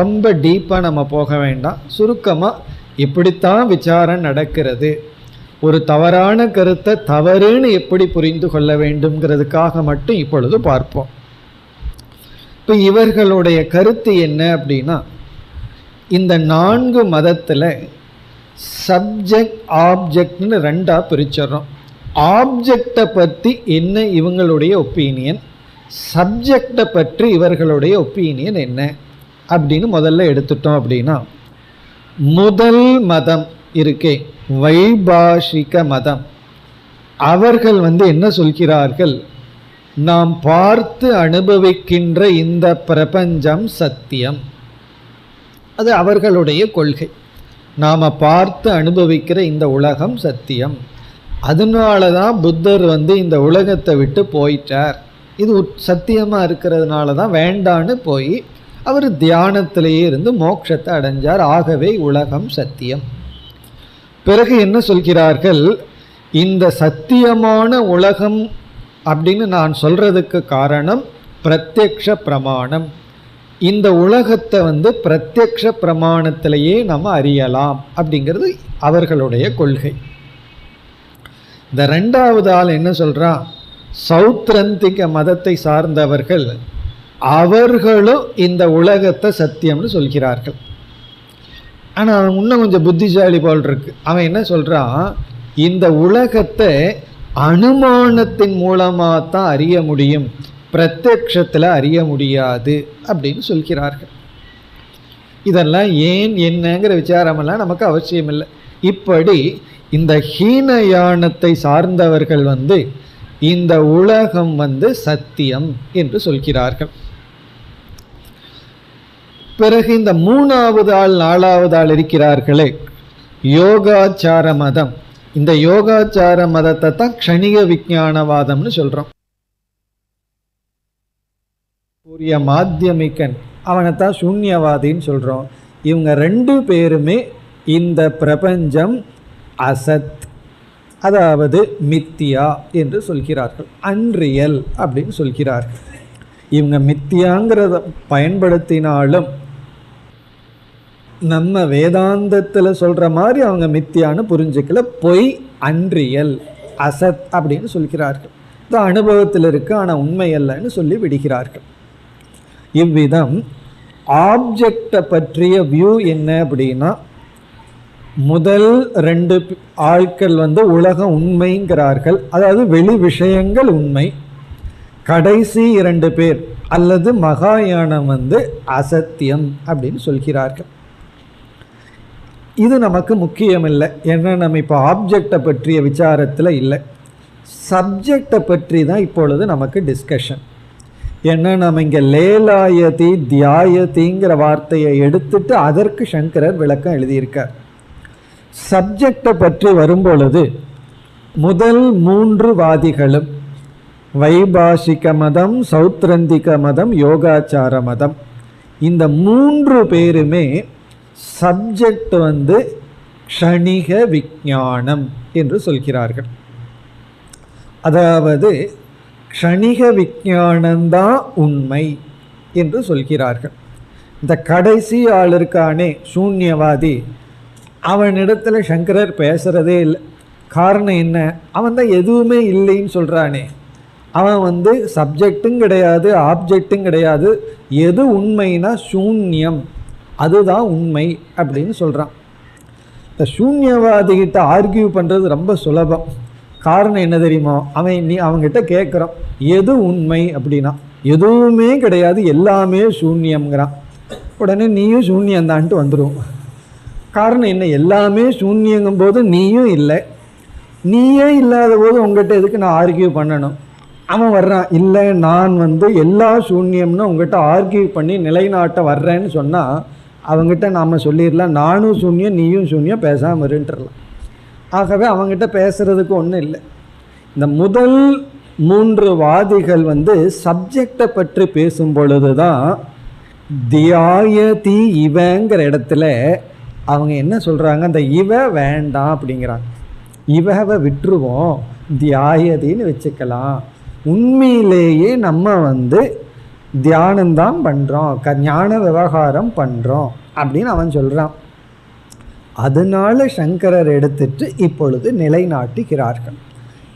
ரொம்ப டீப்பாக நம்ம போக வேண்டாம். சுருக்கமாக இப்படித்தான் விசாரம் நடக்கிறது, ஒரு தவறான கருத்தை தவறுன்னு எப்படி புரிந்து கொள்ள வேண்டும்ங்கிறதுக்காக மட்டும் இப்பொழுது பார்ப்போம். இப்போ இவர்களுடைய கருத்து என்ன அப்படின்னா, இந்த 4 மதத்தில் சப்ஜெக்ட் ஆப்ஜெக்ட்னு 2ஆக பிரிச்சிடறோம். ஆப்ஜெக்டை பற்றி என்ன இவங்களுடைய ஒப்பீனியன், சப்ஜெக்டை பற்றி இவர்களுடைய ஒப்பீனியன் என்ன அப்படின்னு முதல்ல எடுத்துட்டோம். அப்படின்னா முதல் மதம் இருக்கே, வைபாஷிக மதம், அவர்கள் என்ன சொல்கிறார்கள், நாம் பார்த்து அனுபவிக்கின்ற இந்த பிரபஞ்சம் சத்தியம். அது அவர்களுடைய கொள்கை. நாம் பார்த்து அனுபவிக்கிற இந்த உலகம் சத்தியம். அதனால தான் புத்தர் இந்த உலகத்தை விட்டு போயிட்டார். இது சத்தியமாக இருக்கிறதுனால தான் வேண்டான்னு போய் அவர் தியானத்திலேயே இருந்து மோட்சத்தை அடைஞ்சார். ஆகவே உலகம் சத்தியம். பிறகு என்ன சொல்கிறார்கள், இந்த சத்தியமான உலகம் அப்படின்னு நான் சொல்கிறதுக்கு காரணம் பிரத்யக்ஷ பிரமாணம். இந்த உலகத்தை பிரத்யக்ஷ பிரமாணத்திலேயே நம்ம அறியலாம் அப்படிங்கிறது அவர்களுடைய கொள்கை. இந்த 2வது ஆள் என்ன சொல்கிறான், சௌத்ரந்திக மதத்தை சார்ந்தவர்கள் அவர்களும் இந்த உலகத்தை சத்தியம்னு சொல்கிறார்கள். ஆனால் அவன் இன்னும் கொஞ்சம் புத்திசாலி போல் இருக்கு. அவன் என்ன சொல்றான், இந்த உலகத்தை அனுமானத்தின் மூலமாக தான் அறிய முடியும், பிரத்யக்ஷத்தில் அறிய முடியாது அப்படின்னு சொல்கிறார்கள். இதெல்லாம் ஏன் என்னங்கிற விசாரமெல்லாம் நமக்கு அவசியம் இல்லை. இப்படி இந்த ஹீனயானத்தை சார்ந்தவர்கள் இந்த உலகம் சத்தியம் என்று சொல்கிறார்கள். பிறகு இந்த 3வது ஆள் 4வது ஆள் இருக்கிறார்களே யோகாச்சார மதம், இந்த யோகாச்சார மதத்தை தான் க்ஷணிக விஞ்ஞானவாதம்னு சொல்றோம். சூரிய மாத்தியமிகன் அவனைத்தான் சூன்யவாதின்னு சொல்றோம். இவங்க 2 பேருமே இந்த பிரபஞ்சம் அசத், அதாவது மித்தியா என்று சொல்கிறார்கள், அன்ரியல் அப்படின்னு சொல்கிறார்கள். இவங்க மித்தியாங்கிறத பயன்படுத்தினாலும் நம்ம வேதாந்தத்தில் சொல்ற மாதிரி அவங்க மித்தியான்னு புரிஞ்சுக்கல, பொய், அன்ரியல், அசத் அப்படின்னு சொல்கிறார்கள். இது அனுபவத்தில் இருக்கு ஆனால் உண்மை அல்லன்னு சொல்லி விடுகிறார்கள். இவ்விதம் ஆப்ஜெக்டை பற்றிய வியூ என்ன அப்படின்னா, முதல் 2 ஆட்கள் உலகம் உண்மைங்கிறார்கள், அதாவது வெளி விஷயங்கள் உண்மை. கடைசி 2 பேர் அல்லது மகாயானம் அசத்தியம் அப்படின்னு சொல்கிறார்கள். இது நமக்கு முக்கியம் இல்லை, ஏன்னா நம்ம இப்போ ஆப்ஜெக்டை பற்றிய விசாரத்தில் இல்லை, சப்ஜெக்டை பற்றி தான் இப்பொழுது நமக்கு டிஸ்கஷன். ஏன்னா நம்ம இங்கே லேலாயதி தியாயதிங்கிற வார்த்தையை எடுத்துட்டு அதற்கு சங்கரர் விளக்கம் எழுதியிருக்கார். சப்ஜெக்டை பற்றி வரும்பொழுது முதல் 3 வாதிகளும் வைபாஷிக மதம், சௌத்ரந்திக மதம், யோகாச்சார மதம், இந்த 3 பேருமே சப்ஜெக்ட் க்ஷணிக விஞ்ஞானம் என்று சொல்கிறார்கள். அதாவது க்ஷணிக விஞ்ஞானம்தான் உண்மை என்று சொல்கிறார்கள். இந்த கடைசி ஆள் இருக்கானே சூன்யவாதி, அவனிடத்துல சங்கரர் பேசுறதே இல்லை. காரணம் என்ன, அவன் தான் எதுவுமே இல்லைன்னு சொல்றானே. அவன் சப்ஜெக்டும் கிடையாது, ஆப்ஜெக்டும் கிடையாது, எது உண்மைனா சூன்யம், அதுதான் உண்மை அப்படின்னு சொல்றான். இந்த சூன்யவாதிகிட்ட ஆர்கியூ பண்றது ரொம்ப சுலபம். காரணம் என்ன தெரியுமோ, அவங்கிட்ட கேட்குறோம் எது உண்மை அப்படின்னா எதுவுமே கிடையாது, எல்லாமே சூன்யம்ங்கிறான். உடனே நீயும் சூன்யந்தான்ட்டு வந்துடும். காரணம் என்ன, எல்லாமே சூன்யங்கும் போது நீயும் இல்லை, நீயே இல்லாத போது உங்ககிட்ட எதுக்கு நான் ஆர்கியூ பண்ணணும். அவன் வர்றான், இல்லை நான் எல்லா சூன்யம்னு உங்ககிட்ட ஆர்கியூ பண்ணி நிலைநாட்ட வர்றேன்னு சொன்னால் அவங்ககிட்ட நாம் சொல்லிடலாம் நானும் சூன்யம் நீயும் சூன்யம், பேசாமல் இருந்துடலாம். ஆகவே அவங்ககிட்ட பேசுறதுக்கு ஒன்றும் இல்லை. இந்த முதல் 3 வாதிகள் சப்ஜெக்டை பற்றி பேசும் பொழுது தான் தியாயதி இவங்கிற இடத்துல அவங்க என்ன சொல்கிறாங்க, அந்த இவ வேண்டாம் அப்படிங்கிறாங்க. இவவை விட்டுருவோம், தியாயதின்னு வச்சுக்கலாம். உண்மையிலேயே நம்ம தியானம்தான் பண்ணுறோம், ஞான விவகாரம் பண்ணுறோம் அப்படின்னு அவன் சொல்கிறான். அதனால சங்கரர் எடுத்துட்டு இப்பொழுது நிலைநாட்டுகிறார்கள்.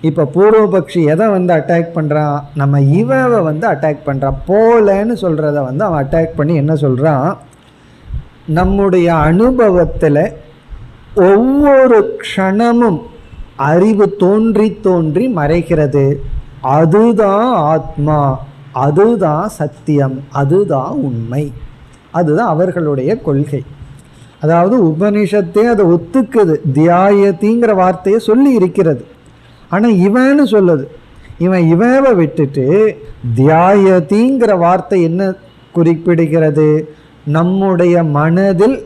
இப்போ பூர்வபக்ஷி எதை அட்டாக் பண்ணுறான், நம்ம இவவை அட்டாக் பண்ணுறான். போலன்னு சொல்கிறத அவன் அட்டாக் பண்ணி என்ன சொல்கிறான், நம்முடைய அனுபவத்தில் ஒவ்வொரு க்ஷணமும் அறிவு தோன்றி தோன்றி மறைகிறது, அதுதான் ஆத்மா, அதுதான் சத்தியம், அதுதான் உண்மை. அதுதான் அவர்களுடைய கொள்கை. அதாவது உபனிஷத்தே அதை ஒத்துக்குது, தியாயதிங்கிற வார்த்தையை சொல்லி இருக்கிறது. ஆனால் இவன்னு சொல்லுது, இவனை விட்டுட்டு தியாயதிங்கிற வார்த்தை என்ன குறிப்பிடுகிறது, நம்முடைய மனதில்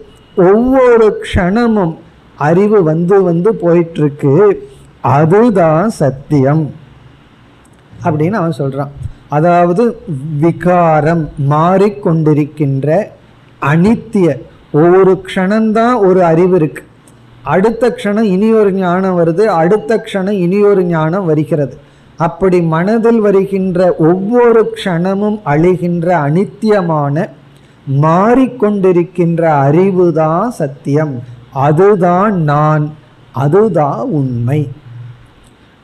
ஒவ்வொரு க்ஷணமும் அறிவு வந்து போயிட்டுருக்கு, அதுதான் சத்தியம் அப்படின்னு அவன் சொல்கிறான். அதாவது விகாரம், மாறிக்கொண்டிருக்கின்ற அனித்திய, ஒவ்வொரு க்ஷணம்தான் ஒரு அறிவு இருக்கு, அடுத்த க்ஷணம் இனி ஒரு ஞானம் வருது, அடுத்த க்ஷணம் இனி ஒரு ஞானம் வருகிறது. அப்படி மனதில் வருகின்ற ஒவ்வொரு க்ஷணமும் அழிகின்ற அனித்தியமான மாறிக்கொண்டிருக்கின்ற அறிவு தான் சத்தியம், அதுதான் நான், அதுதான் உண்மை.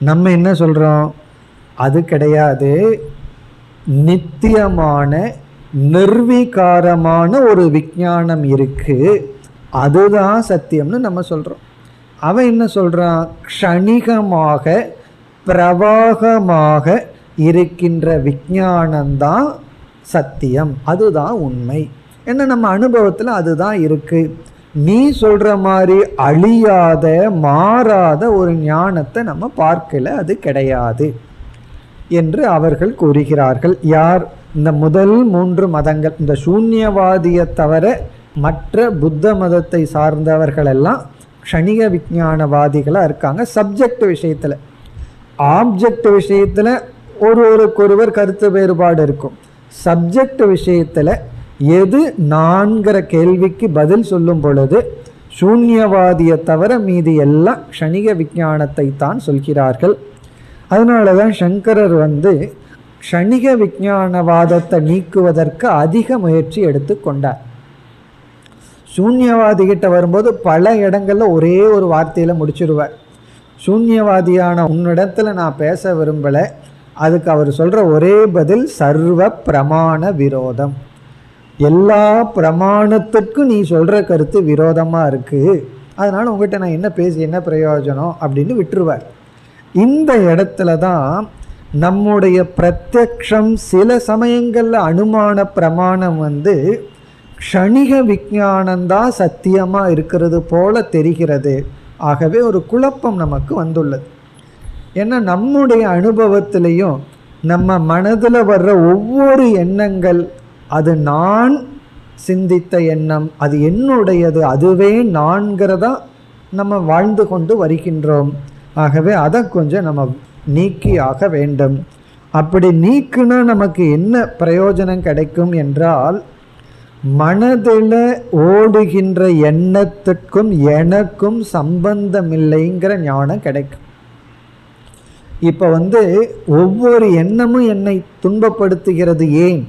நம்ம என்ன சொல்கிறோம், அது கிடையாது, நித்தியமான நிர்விகாரமான ஒரு விஞ்ஞானம் இருக்கு, அதுதான் சத்தியம்னு நம்ம சொல்றோம். அவன் என்ன சொல்றான்? க்ஷணிகமாக பிரவாகமாக இருக்கின்ற விஞ்ஞானம்தான் சத்தியம், அதுதான் உண்மை. என்ன நம்ம அனுபவத்தில் அதுதான் இருக்கு. நீ சொல்ற மாதிரி அழியாத மாறாத ஒரு ஞானத்தை நம்ம பார்க்கல, அது கிடையாது என்று அவர்கள் கூறுகிறார்கள். யார்? இந்த முதல் 3 மதங்கள், இந்த சூன்யவாதியை தவிர மற்ற புத்த மதத்தை சார்ந்தவர்கள் எல்லாம் க்ஷணிக விஞ்ஞானவாதிகளாக இருக்காங்க. சப்ஜெக்ட் விஷயத்தில், ஆப்ஜெக்ட் விஷயத்தில் ஒருவருக்கொருவர் கருத்து வேறுபாடு இருக்கும். சப்ஜெக்ட் விஷயத்தில் எது நான்கிற கேள்விக்கு பதில் சொல்லும் பொழுது சூன்யவாதியை தவிர மீதி எல்லாம் க்ஷணிக விஞ்ஞானத்தை தான் சொல்கிறார்கள். அதனால தான் சங்கரர் க்ஷணிக விஞ்ஞானவாதத்தை நீக்குவதற்கு அதிக முயற்சி எடுத்து கொண்டார். சூன்யவாதிகிட்ட வரும்போது பல இடங்களில் ஒரே ஒரு வார்த்தையில் முடிச்சிருவார். சூன்யவாதியான உன்னிடத்துல நான் பேச விரும்பலை, அதுக்கு அவர் சொல்கிற ஒரே பதில் சர்வ பிரமாண விரோதம். எல்லா பிரமாணத்துக்கும் நீ சொல்கிற கருத்து விரோதமாக இருக்குது, அதனால் உங்கள்கிட்ட நான் என்ன பேசி என்ன பிரயோஜனம் அப்படின்னு விட்டுருவார். இந்த இடத்துல தான் நம்முடைய பிரத்யக்ஷம் சில சமயங்களில் அனுமான பிரமாணம் க்ஷணிக விஞ்ஞானந்தான் சத்தியமாக இருக்கிறது போல தெரிகிறது. ஆகவே ஒரு குழப்பம் நமக்கு வந்துள்ளது. ஏன்னா நம்முடைய அனுபவத்திலையும் நம்ம மனதில் வர்ற ஒவ்வொரு எண்ணங்கள் அது நான் சிந்தித்த எண்ணம், அது என்னுடையது, அதுவே நான்கிறதா நம்ம வாழ்ந்து கொண்டு வருகின்றோம். ஆகவே அதை கொஞ்சம் நம்ம நீக்கி ஆக வேண்டும். அப்படி நீக்குனா நமக்கு என்ன பிரயோஜனம் கிடைக்கும் என்றால், மனதில் ஓடுகின்ற எண்ணத்திற்கும் எனக்கும் சம்பந்தமில்லைங்கிற ஞானம் கிடைக்கும். இப்போ ஒவ்வொரு எண்ணமும் என்னை துன்பப்படுத்துகிறது. ஏன்?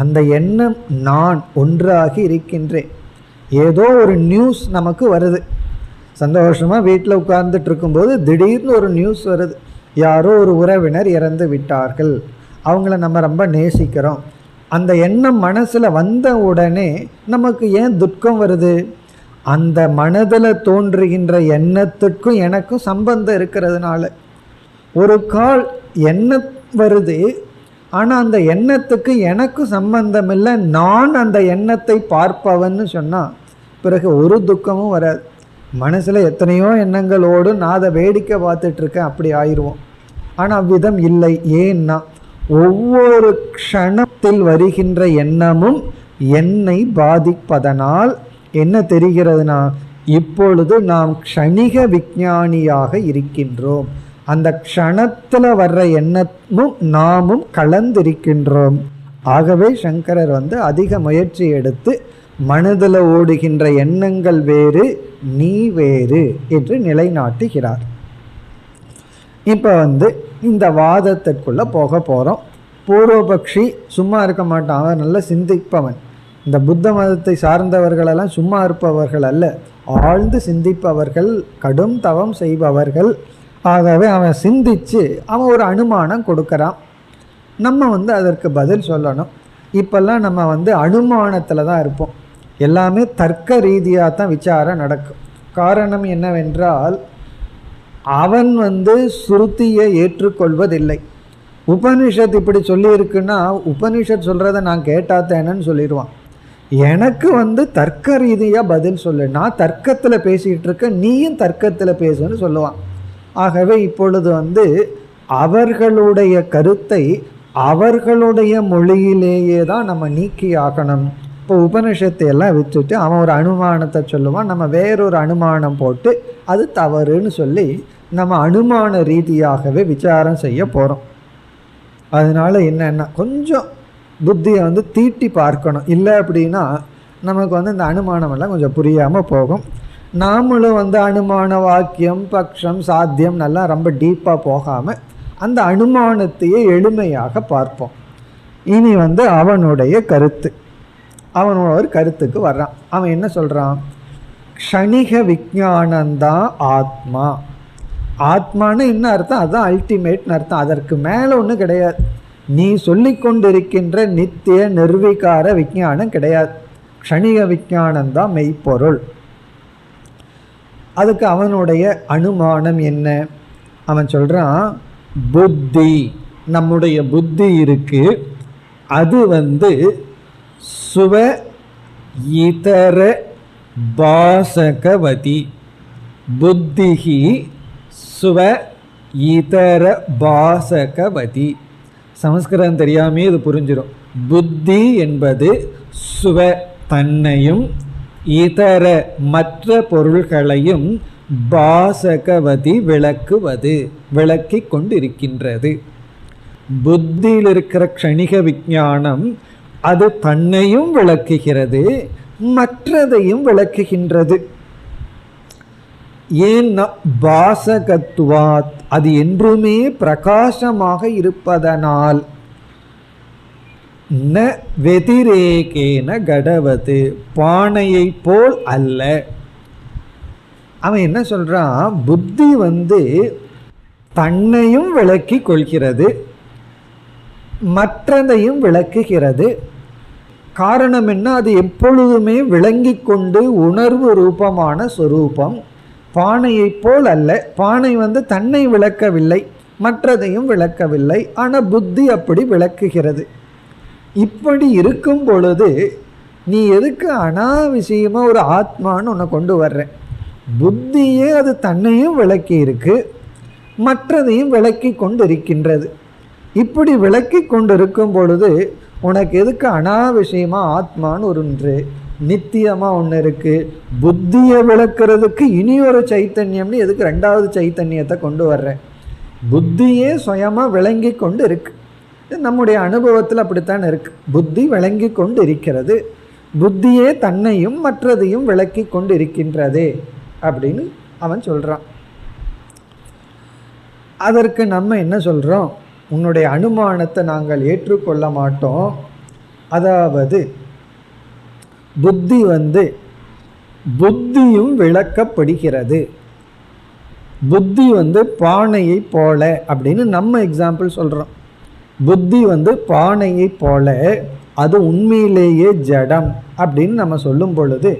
அந்த எண்ணம் நான் ஒன்றாகி இருக்கின்றேன். ஏதோ ஒரு நியூஸ் நமக்கு வருது, சந்தோஷமாக வீட்டில் உட்கார்ந்துட்டு இருக்கும்போது திடீர்னு ஒரு நியூஸ் வருது, யாரோ ஒரு உறவினர் இறந்து விட்டார்கள், அவங்கள நம்ம ரொம்ப நேசிக்கிறோம். அந்த எண்ணம் மனசில் வந்த உடனே நமக்கு ஏன் துக்கம் வருது? அந்த மனதில் தோன்றுகின்ற எண்ணத்துக்கும் எனக்கும் சம்பந்தம் இருக்கிறதுனால. ஒரு கால் எண்ணம் வருது, ஆனால் அந்த எண்ணத்துக்கு எனக்கும் சம்பந்தம் இல்லை, நான் அந்த எண்ணத்தை பார்ப்பவன்னு சொன்னால் பிறகு ஒரு துக்கமும் வராது. மனசில் எத்தனையோ எண்ணங்களோடு நான் அதை வேடிக்கை பார்த்துட்ருக்கேன், அப்படி ஆயிடுவோம். ஆனால் அவ்விதம் இல்லை. ஏன்னா ஒவ்வொரு க்ஷணத்தில் வருகின்ற எண்ணமும் என்னை பாதிப்பதனால் என்ன தெரிகிறதுனா, இப்பொழுது நாம் க்ஷணிக விஞ்ஞானியாக இருக்கின்றோம். அந்த க்ஷணத்தில் வர்ற எண்ணமும் நாமும் கலந்திருக்கின்றோம். ஆகவே சங்கரர் அதிக முயற்சி எடுத்து மனதில் ஓடுகின்ற எண்ணங்கள் வேறு, நீ வேறு என்று நிலைநாட்டுகிறார். இப்போ இந்த வாதத்திற்குள்ளே போக போகிறோம். பூர்வபக்ஷி சும்மா இருக்க மாட்டான், அவன் நல்ல சிந்திப்பவன். இந்த புத்த மதத்தை சார்ந்தவர்களெல்லாம் சும்மா இருப்பவர்கள் அல்ல, ஆழ்ந்து சிந்திப்பவர்கள், கடும் தவம் செய்பவர்கள். ஆகவே அவன் சிந்தித்து அவன் ஒரு அனுமானம் கொடுக்குறான். நம்ம அதற்கு பதில் சொல்லணும். இப்போல்லாம் நம்ம அனுமானத்தில் தான் இருப்போம். எல்லாமே தர்க்க ரீதியாக தான் விசாரம் நடக்கும். காரணம் என்னவென்றால், அவன் ஸ்ருதியை ஏற்றுக்கொள்வதில்லை. உபனிஷத் இப்படி சொல்லியிருக்குன்னா உபனிஷத் சொல்கிறத நான் கேட்டாத்தேனன்னு சொல்லிடுவான். எனக்கு தர்க்க ரீதியாக பதில் சொல்லு, நான் தர்க்கத்தில் பேசிகிட்டு இருக்கேன், நீயும் தர்க்கத்தில் பேசுன்னு சொல்லுவான். ஆகவே இப்பொழுது அவர்களுடைய கருத்தை அவர்களுடைய மொழியிலேயே தான் நம்ம நீக்கி ஆகணும். இப்போ உபனிஷத்தை எல்லாம் விட்டுட்டு அவன் ஒரு அனுமானத்தை சொல்லுவான், நம்ம வேறொரு அனுமானம் போட்டு அது தவறுன்னு சொல்லி நம்ம அனுமான ரீதியாகவே விசாரம் செய்ய போகிறோம். அதனால் என்னென்னா கொஞ்சம் புத்தியை தீட்டி பார்க்கணும். இல்லை அப்படின்னா நமக்கு இந்த அனுமானமெல்லாம் கொஞ்சம் புரியாமல் போகும். நாமளும் அனுமான வாக்கியம், பக்ஷம், சாத்தியம் நல்லா ரொம்ப டீப்பாக போகாமல் அந்த அனுமானத்தையே எளிமையாக பார்ப்போம். இனி அவனுடைய கருத்து, அவனோட ஒரு கருத்துக்கு வர்றான். அவன் என்ன சொல்கிறான்? க்ஷணிக விஞ்ஞானந்தான் ஆத்மா. ஆத்மான்னு என்ன அர்த்தம்? அதுதான் அல்டிமேட்னு அர்த்தம். அதற்கு மேலே ஒன்றும் கிடையாது. நீ சொல்லிக் கொண்டிருக்கின்ற நித்திய நிர்விகார விஞ்ஞானம் கிடையாது, க்ஷணிக விஞ்ஞானம்தான் மெய்ப்பொருள். அதுக்கு அவனுடைய அனுமானம் என்ன? அவன் சொல்றான், புத்தி, நம்முடைய புத்தி இருக்கு, அது சுவ இதர பாசகவதி. புத்திஹி சுவ இதர பாசகவதி. சமஸ்கிருதம் தெரியாமே இது புரிஞ்சிடும். புத்தி என்பது சுவ தன்னையும் இதர மற்ற பொருள்களையும் பாசகவதி விளக்குவது, விளக்கி கொண்டிருக்கின்றது. புத்தியில் இருக்கிற க்ஷணிக விஞ்ஞானம் அது தன்னையும் விளக்குகிறது, மற்றதையும் விளக்குகின்றது. ஏன்னா பாசகத்துவாத், அது என்றுமே பிரகாசமாக இருப்பதனால். ந வெதிரேகேன கடவது, பானையை போல் அல்ல. அவன் என்ன சொல்றான், புத்தி தன்னையும் விளக்கி கொள்கிறது, மற்றதையும் விளக்குகிறது. காரணம் என்ன? அது எப்பொழுதுமே விளங்கி கொண்டு உணர்வு ரூபமான சொரூபம். பானையை போல் அல்ல. பானை தன்னை விளக்கவில்லை, மற்றதையும் விளக்கவில்லை, ஆனால் புத்தி அப்படி விளக்குகிறது. இப்படி இருக்கும் பொழுது நீ எதுக்கு அனாவசியமாக ஒரு ஆத்மான்னு உன்னை கொண்டு வர்ற? புத்தியே அது தன்னையும் விளக்கி இருக்கு, மற்றதையும் விளக்கி கொண்டு இருக்கின்றது. இப்படி விளக்கி கொண்டு இருக்கும் பொழுது உனக்கு எதுக்கு அனாவசியமாக ஆத்மான்னு ஒன்று, நித்தியமாக ஒன்று இருக்குது. புத்தியை விளக்குறதுக்கு இனி ஒரு சைத்தன்யம்னு எதுக்கு ரெண்டாவது சைத்தன்யத்தை கொண்டு வர்றேன்? புத்தியே சுயமாக விளங்கி கொண்டு இருக்கு. நம்முடைய அனுபவத்தில் அப்படித்தான் இருக்கு. புத்தி விளங்கி கொண்டு இருக்கிறது, புத்தியே தன்னையும் மற்றதையும் விளக்கி கொண்டு இருக்கின்றதே அப்படின்னு அவன் சொல்கிறான். அதற்கு நம்ம என்ன சொல்கிறோம்? உன்னுடைய அனுமானத்தை நாங்கள் ஏற்றுக்கொள்ள மாட்டோம். அதாவது புத்தி புத்தியும் விளக்கப்படுகிறது. புத்தி பானையை போல அப்படின்னு நம்ம எக்ஸாம்பிள் சொல்கிறோம். புத்தி பானையை போல, அது உண்மையிலேயே ஜடம் அப்படின்னு நம்ம சொல்லும் பொழுது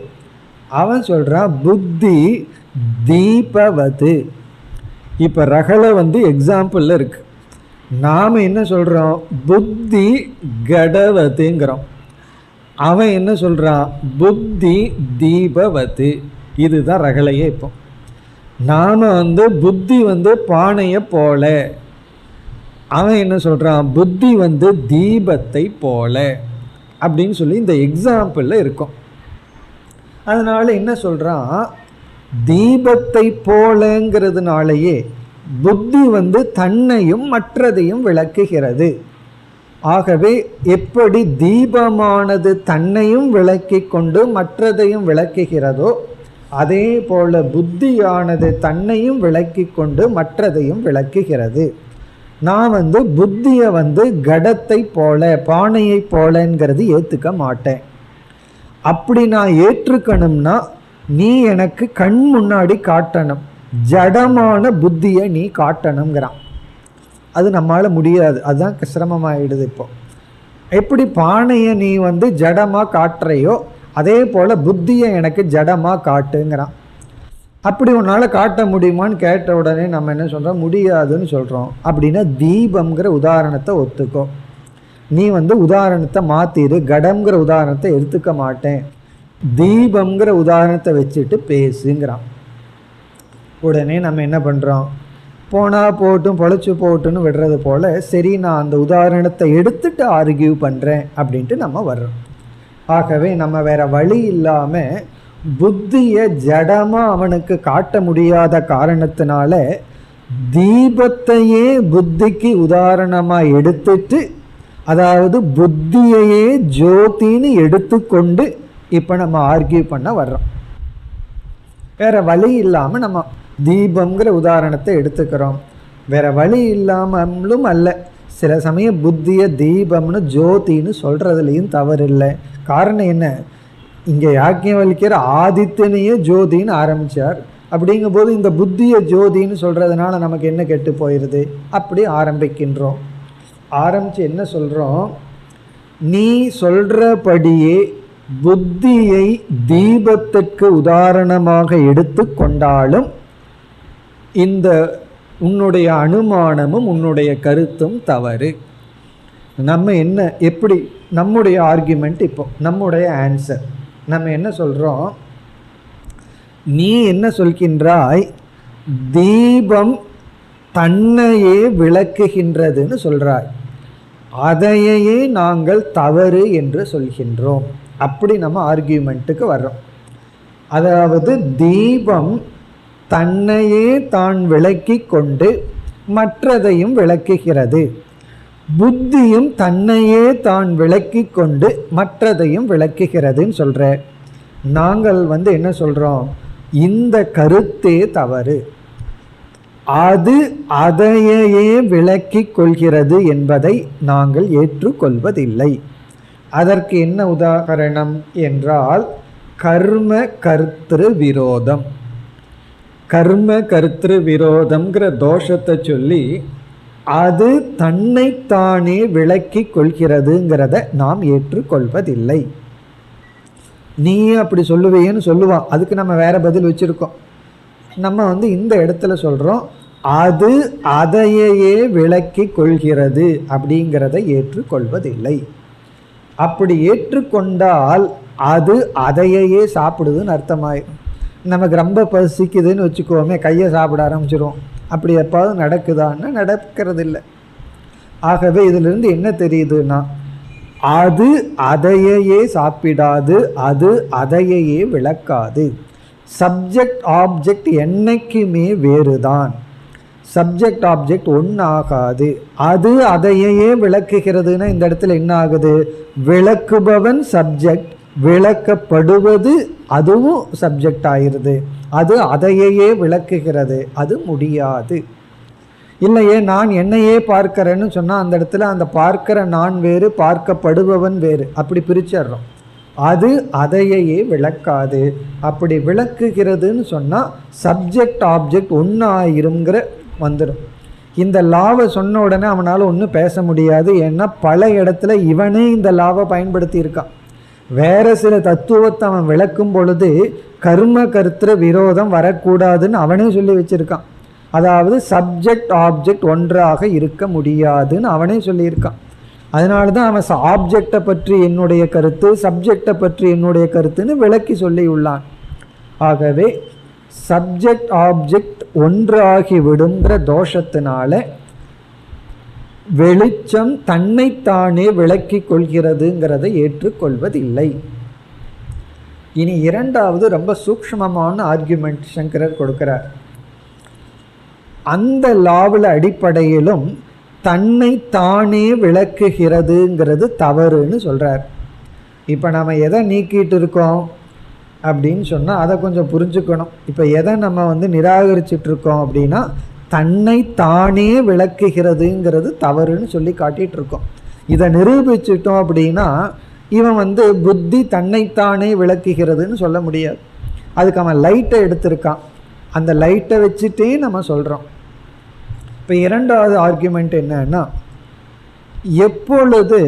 அவன் சொல்கிறான் புத்தி தீபவது. இப்போ ரகளை எக்ஸாம்பிளில் இருக்கு. நாம் என்ன சொல்கிறோம்? புத்தி கடவதுங்கிறோம். அவன் என்ன சொல்கிறான்? புத்தி தீபவது. இதுதான் ரகலையே. இப்போ நாம் புத்தி பானையை போல, அவன் என்ன சொல்கிறான்? புத்தி தீபத்தை போல அப்படின்னு சொல்லி இந்த எக்ஸாம்பிளில் இருக்கும். அதனால் என்ன சொல்கிறான்? தீபத்தை போலங்கிறதுனாலேயே புத்தி தன்னையும் மற்றதையும் விளக்குகிறது. ஆகவே எப்படி தீபமானது தன்னையும் விளக்கி கொண்டு மற்றதையும் விளக்குகிறதோ, அதே போல புத்தியானது தன்னையும் விளக்கி கொண்டு மற்றதையும் விளக்குகிறது. நான் புத்தியை கடத்தை போல, பானையை போலங்கிறது ஏற்றுக்க மாட்டேன். அப்படி நான் ஏற்றுக்கணும்னா நீ எனக்கு கண் முன்னாடி காட்டணும், ஜடமான புத்தியை நீ காட்டணுங்கிறான். அது நம்மளால் முடியாது, அதுதான் சிரமமாயிடுது. இப்போ எப்படி பானையை நீ ஜடமாக காட்டுறையோ அதே போல் புத்தியை எனக்கு ஜடமாக காட்டுங்கிறான். அப்படி உன்னால் காட்ட முடியுமான்னு கேட்ட உடனே நம்ம என்ன சொல்கிறோம்? முடியாதுன்னு சொல்கிறோம். அப்படின்னா தீபம்ங்கிற உதாரணத்தை ஒத்துக்கோ. நீ உதாரணத்தை மாற்றிடு, கடம்ங்கிற உதாரணத்தை எடுத்துக்க மாட்டேன், தீபம்ங்கிற உதாரணத்தை வச்சுட்டு பேசுங்கிறான். உடனே நம்ம என்ன பண்ணுறோம்? போனால் போட்டும் பொழைச்சி போட்டுன்னு விடுறது போல், சரி நான் அந்த உதாரணத்தை எடுத்துட்டு ஆர்கியூ பண்ணுறேன் அப்படின்ட்டு நம்ம வர்றோம். ஆகவே நம்ம வேற வழி இல்லாமல் புத்தியை ஜடமாக அவனுக்கு காட்ட முடியாத காரணத்தினால தீபத்தையே புத்திக்கு உதாரணமாக எடுத்துட்டு, அதாவது புத்தியையே ஜோதின்னு எடுத்துக்கொண்டு இப்போ நம்ம ஆர்கியூ பண்ண வர்றோம். வேற வழி இல்லாமல் நம்ம தீபம்ங்கிற உதாரணத்தை எடுத்துக்கிறோம். வேற வழி இல்லாமலும் அல்ல, சில சமயம் புத்தியை தீபம்னு ஜோதின்னு சொல்கிறதுலையும் தவறு இல்லை. காரணம் என்ன? இங்கே யாக்கியவல்கியர் ஆதித்யனையே ஜோதின்னு ஆரம்பித்தார். அப்படிங்கும்போது இந்த புத்தியை ஜோதின்னு சொல்கிறதுனால நமக்கு என்ன கெட்டு போயிடுது? அப்படி ஆரம்பிக்கின்றோம். ஆரம்பித்து என்ன சொல்கிறோம், நீ சொல்கிறபடியே புத்தியை தீபத்திற்கு உதாரணமாக எடுத்து கொண்டாலும் இந்த உன்னுடைய அனுமானமும் உன்னுடைய கருத்தும் தவறு. நம்ம என்ன எப்படி நம்முடைய ஆர்குமெண்ட், இப்போ நம்முடைய ஆன்சர் நம்ம என்ன சொல்கிறோம், நீ என்ன சொல்கின்றாய், தீபம் தன்னையே விளக்குகின்றதுன்னு சொல்கிறாய், அதையே நாங்கள் தவறு என்று சொல்கின்றோம். அப்படி நம்ம ஆர்கியூமெண்ட்டுக்கு வர்றோம். அதாவது தீபம் தன்னையே தான் விளக்கி கொண்டு மற்றதையும் விளக்குகிறது, புத்தியும் தன்னையே தான் விளக்கி கொண்டு மற்றதையும் விளக்குகிறதுன்னு சொல்கிற. நாங்கள் என்ன சொல்கிறோம், இந்த கருத்தே தவறு, அது அதையே விளக்கி கொள்கிறது என்பதை நாங்கள் ஏற்றுக்கொள்வதில்லை. அதற்கு என்ன உதாரணம் என்றால் கர்ம கர்த்திரு விரோதம். கர்ம கர்த்திரு விரோதம்ங்கிற தோஷத்தை சொல்லி அது தன்னைத்தானே விளக்கி கொள்கிறதுங்கிறத நாம் ஏற்றுக்கொள்வதில்லை. நீ அப்படி சொல்லுவேன்னு சொல்லுவான், அதுக்கு நம்ம வேற பதில் வச்சுருக்கோம். நம்ம இந்த இடத்துல சொல்கிறோம், அது அதையே விளக்கி கொள்கிறது அப்படிங்கிறத ஏற்றுக்கொள்வதில்லை. அப்படி ஏற்றுக்கொண்டால் அது அதையே சாப்பிடுதுன்னு அர்த்தமாயிடும். நமக்கு ரொம்ப பசிக்குதுன்னு வச்சுக்கோமே, கையை சாப்பிட ஆரம்பிச்சிடும். அப்படி எப்பாவது நடக்குதான்னா நடக்கிறது இல்லை. ஆகவே இதிலிருந்து என்ன தெரியுதுன்னா, அது அதையே சாப்பிடாது, அது அதையே விளக்காது. சப்ஜெக்ட் ஆப்ஜெக்ட் என்னைக்குமே வேறுதான். Subject object ஒன்றாகாது. அது அதையே விளக்குகிறதுனா இந்த இடத்துல என்ன ஆகுது, விளக்குபவன் சப்ஜெக்ட், விளக்கப்படுவது அதுவும் சப்ஜெக்ட் ஆயிடுது. அது அதையே விளக்குகிறது, அது முடியாது. இல்லையே நான் என்னையே பார்க்கிறேன்னு சொன்னால் அந்த இடத்துல அந்த பார்க்கிற நான் வேறு, பார்க்கப்படுபவன் வேறு, அப்படி பிரிச்சிடுறோம். அது அதையே விளக்காது. அப்படி விளக்குகிறதுன்னு சொன்னால் சப்ஜெக்ட் ஆப்ஜெக்ட் ஒன்றாயிருங்கிற வந்துடும். இந்த லாவை சொன்ன உடனே அவனால் ஒன்றும் பேச முடியாது. ஏன்னா பல இடத்துல இவனே இந்த லாவை பயன்படுத்தி இருக்கான். வேறு சில தத்துவத்தை அவன் விளக்கும் பொழுது கர்ம கர்த்திர விரோதம் வரக்கூடாதுன்னு அவனே சொல்லி வச்சுருக்கான். அதாவது சப்ஜெக்ட் ஆப்ஜெக்ட் ஒன்றாக இருக்க முடியாதுன்னு அவனே சொல்லியிருக்கான். அதனால தான் அவன் ஆப்ஜெக்டை பற்றி என்னுடைய கருத்து, சப்ஜெக்டை பற்றி என்னுடைய கருத்துன்னு விளக்கி சொல்லி உள்ளான். ஆகவே சப்ஜெக்ட் ஆப்ஜெக்ட் ஒன்றாகி விடுங்கிற தோஷத்தினால வெளிச்சம் தன்னைத்தானே விளக்கி கொள்கிறதுங்கிறதை ஏற்றுக்கொள்வதில்லை. இனி இரண்டாவது ரொம்ப சூக்ஷ்மமான ஆர்குமெண்ட் சங்கரர் கொடுக்கிறார். அந்த லாவில் அடிப்படையிலும் தன்னைத்தானே விளக்குகிறதுங்கிறது தவறுன்னு சொல்கிறார். இப்போ நம்ம எதை நீக்கிட்டு இருக்கோம் அப்படின்னு சொன்னால் அதை கொஞ்சம் புரிஞ்சுக்கணும். இப்போ எதை நம்ம நிராகரிச்சிட்ருக்கோம் அப்படின்னா தன்னைத்தானே விளக்குகிறதுங்கிறது தவறுன்னு சொல்லி காட்டிகிட்டு இருக்கோம். இதை நிரூபிச்சிட்டோம் அப்படின்னா இவன் புத்தி தன்னைத்தானே விளக்குகிறதுன்னு சொல்ல முடியாது. அதுக்கு அவன் லைட்டை எடுத்திருக்கான், அந்த லைட்டை வச்சுட்டே நம்ம சொல்கிறோம். இப்போ இரண்டாவது ஆர்குமெண்ட் என்னன்னா, எப்பொழுது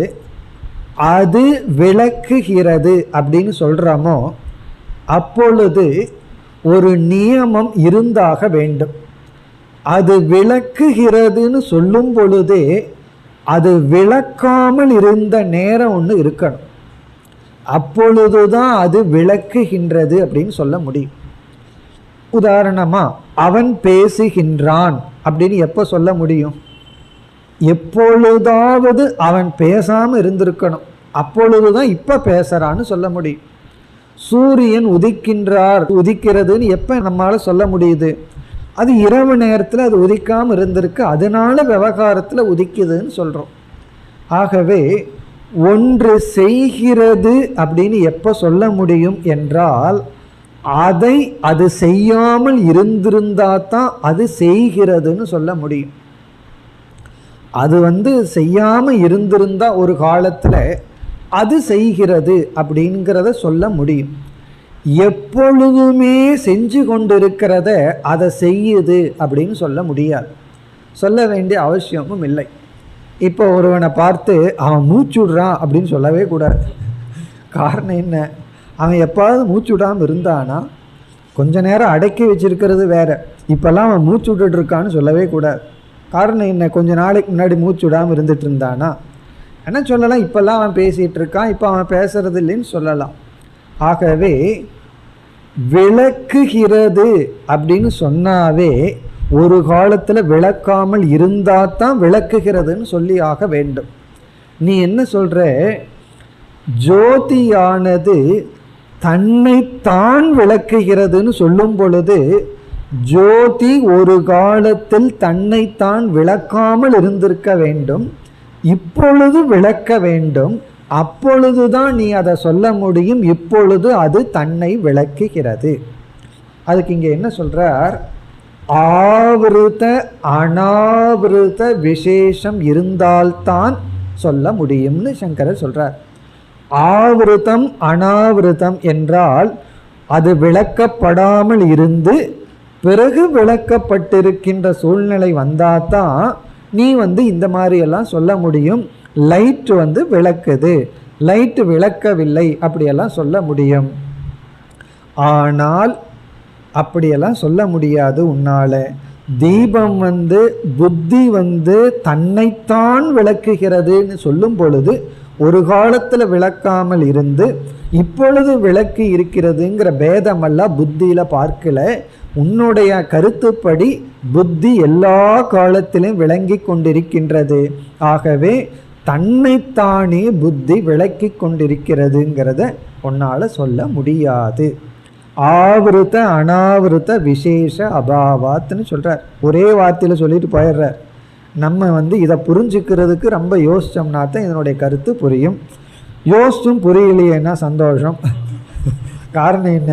அது விளக்குகிறது அப்படின்னு சொல்கிறோமோ அப்பொழுது ஒரு நியமம் இருந்தாக வேண்டும். அது விளக்குகிறதுன்னு சொல்லும் பொழுதே அது விளக்காமல் இருந்த நேரம் ஒன்று இருக்கணும். அப்பொழுதுதான் அது விளக்குகின்றது அப்படின்னு சொல்ல முடியும். உதாரணமாக அவன் பேசுகின்றான் அப்படின்னு எப்போ சொல்ல முடியும்? எப்பொழுதாவது அவன் பேசாமல் இருந்திருக்கணும், அப்பொழுதுதான் இப்போ பேசுகிறான்னு சொல்ல முடியும். சூரியன் உதிக்கிறதுன்னு எப்போ நம்மளால் சொல்ல முடியுது? அது இரவு நேரத்தில் அது உதிக்காமல் இருந்திருக்கு, அதனால விவகாரத்தில் உதிக்குதுன்னு சொல்கிறோம். ஆகவே ஒன்று செய்கிறது அப்படின்னு எப்போ சொல்ல முடியும் என்றால் அதை அது செய்யாமல் இருந்திருந்தால் தான் அது செய்கிறதுன்னு சொல்ல முடியும். அது செய்யாமல் இருந்திருந்தால் ஒரு காலத்தில் அது செய்கிறது அப்படிங்கிறத சொல்ல முடியும். எப்பொழுதுமே செஞ்சு கொண்டிருக்கிறத அதை செய்யுது அப்படின்னு சொல்ல முடியாது, சொல்ல வேண்டிய அவசியமும் இல்லை. இப்போ ஒருவனை பார்த்து அவன் மூச்சு விடுறான் அப்படின்னு சொல்லவே கூடாது. காரணம் என்ன? அவன் எப்பாவது மூச்சு விடாமல் இருந்தானா, கொஞ்ச நேரம் அடக்கி வச்சிருக்கிறது வேற. இப்போல்லாம் அவன் மூச்சு விட்டுட்டு இருக்கான்னு சொல்லவே கூடாது. காரணம் என்ன? கொஞ்ச நாளைக்கு முன்னாடி மூச்சு விடாமல் இருந்துட்டு இருந்தானா என்ன சொல்லலாம்? இப்போல்லாம் அவன் பேசிகிட்டு இருக்கான், இப்போ அவன் பேசுறது இல்லைன்னு சொல்லலாம். ஆகவே விளக்குகிறது அப்படின்னு சொன்னாவே ஒரு காலத்தில் விளக்காமல் இருந்தால் தான் விளக்குகிறதுன்னு சொல்லி ஆக வேண்டும். நீ என்ன சொல்கிற? ஜோதியானது தன்னைத்தான் விளக்குகிறதுன்னு சொல்லும் பொழுது, ஜோதி ஒரு காலத்தில் தன்னைத்தான் விளக்காமல் இருந்திருக்க வேண்டும், இப்பொழுது விளக்க வேண்டும். அப்பொழுதுதான் நீ அதை சொல்ல முடியும், இப்பொழுது அது தன்னை விளக்குகிறது. அதுக்கு இங்கே என்ன சொல்றார்? ஆவிருத அனாவிருத விசேஷம் இருந்தால்தான் சொல்ல முடியும்னு சங்கரர் சொல்றார். ஆவிருத்தம் அனாவிருத்தம் என்றால் அது விளக்கப்படாமல் இருந்து பிறகு விளக்கப்பட்டிருக்கின்ற சூழ்நிலை வந்தாதான் நீ இந்த மாதிரி எல்லாம் சொல்ல முடியும். லைட் விளக்குது, லைட் விளக்கவில்லை அப்படியெல்லாம் சொல்ல முடியும். ஆனால் அப்படியெல்லாம் சொல்ல முடியாது உன்னால. தீபம் புத்தி தன்னைத்தான் விளக்குகிறதுன்னு சொல்லும் பொழுது ஒரு காலத்துல விளக்காமல் இருந்து இப்பொழுது விளக்கு இருக்கிறதுங்கிற பேதமெல்லாம் புத்தியில பார்க்கல. உன்னுடைய கருத்துப்படி புத்தி எல்லா காலத்திலும் விளங்கி கொண்டிருக்கின்றது. ஆகவே தன்னைத்தானே புத்தி விளக்கி கொண்டிருக்கிறதுங்கிறத உன்னால சொல்ல முடியாது. ஆவிருத்த அனாவிருத்த விசேஷ அபாவாத்னு சொல்றார். ஒரே வார்த்தையில சொல்லிட்டு போயிடுறார். நம்ம இதை புரிஞ்சுக்கிறதுக்கு ரொம்ப யோசிச்சோம்னா தான் இதனுடைய கருத்து புரியும். யோசிச்சும் புரியலையேன்னா சந்தோஷம். காரணம் என்ன?